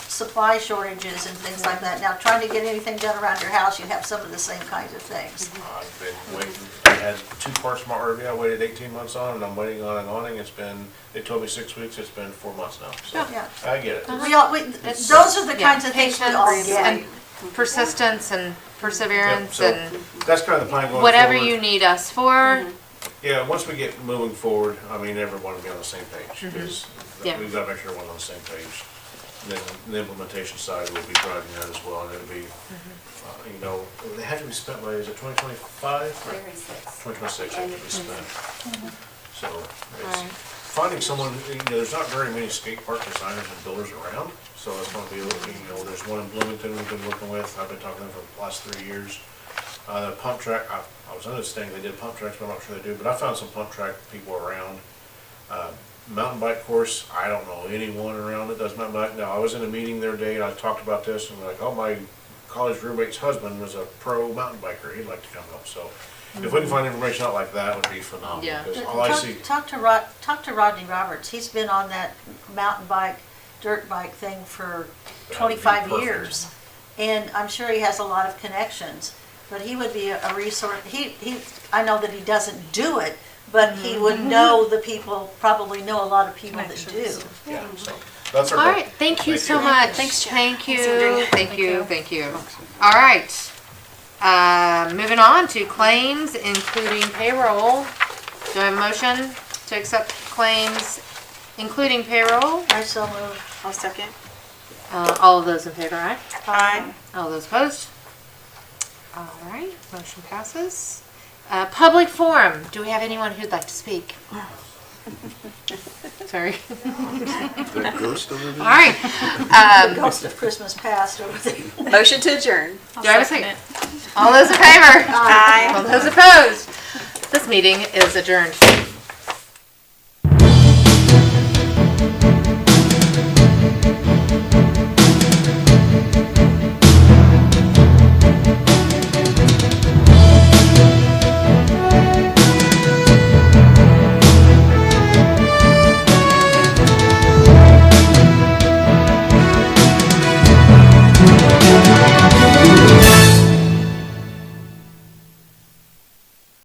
supply shortages and things like that. Now, trying to get anything done around your house, you have some of the same kinds of things. I've been waiting, I had 2 parts from my RV I waited 18 months on, and I'm waiting on an awning. It's been, they told me 6 weeks, it's been 4 months now, so Yeah. I get it. Those are the yeah, kinds of things we all patience get. and persistence and perseverance Yep, and That's kind of the plan going forward. whatever you need us for. Yeah, once we get moving forward, I mean, everyone will be on the same page, because Yeah. we've got to make sure everyone's on the same page. And then the implementation side will be driving that as well, and it'll be, you know, they have to be spent by, is it 2025? 2026 have to be spent. So, it's Alright. finding someone, you know, there's not very many skate park designers and builders around, so it's gonna be, you know, there's one in Bloomington we've been working with, I've been talking to them for the last 3 years. The pump track, I was understanding they did pump tracks, but I'm not sure they do, but I found some pump track people around. Mountain bike course, I don't know anyone around that does mountain bike. Now, I was in a meeting the other day and I talked about this and like, oh, my college roommate's husband was a pro mountain biker, he'd like to come help, so. If we can find information out like that, would be phenomenal, Yeah. because all I see, Talk to Rodney Roberts. He's been on that mountain bike, dirt bike thing for That'd be 25 perfect. years. And I'm sure he has a lot of connections, but he would be a resource. I know that he doesn't do it, but he would know the people, probably know a lot of people that do. yeah, so, that's our All goal. right, thank you Thank so you. much. Thanks, Jen. Thank you, Thanks, Andrea. thank you, thank you. All right. Moving on to claims, including payroll. Do I have a motion to accept claims, including payroll? I so move. I'll second. All of those in favor, aye? Aye. All those opposed? All right, motion passes. Public forum. Do we have anyone who'd like to speak? Sorry. That ghost over All there? right. Ghost of Christmas past over there. Motion to adjourn. Do I have a second? All those in favor? Aye. All those opposed? This meeting is adjourned.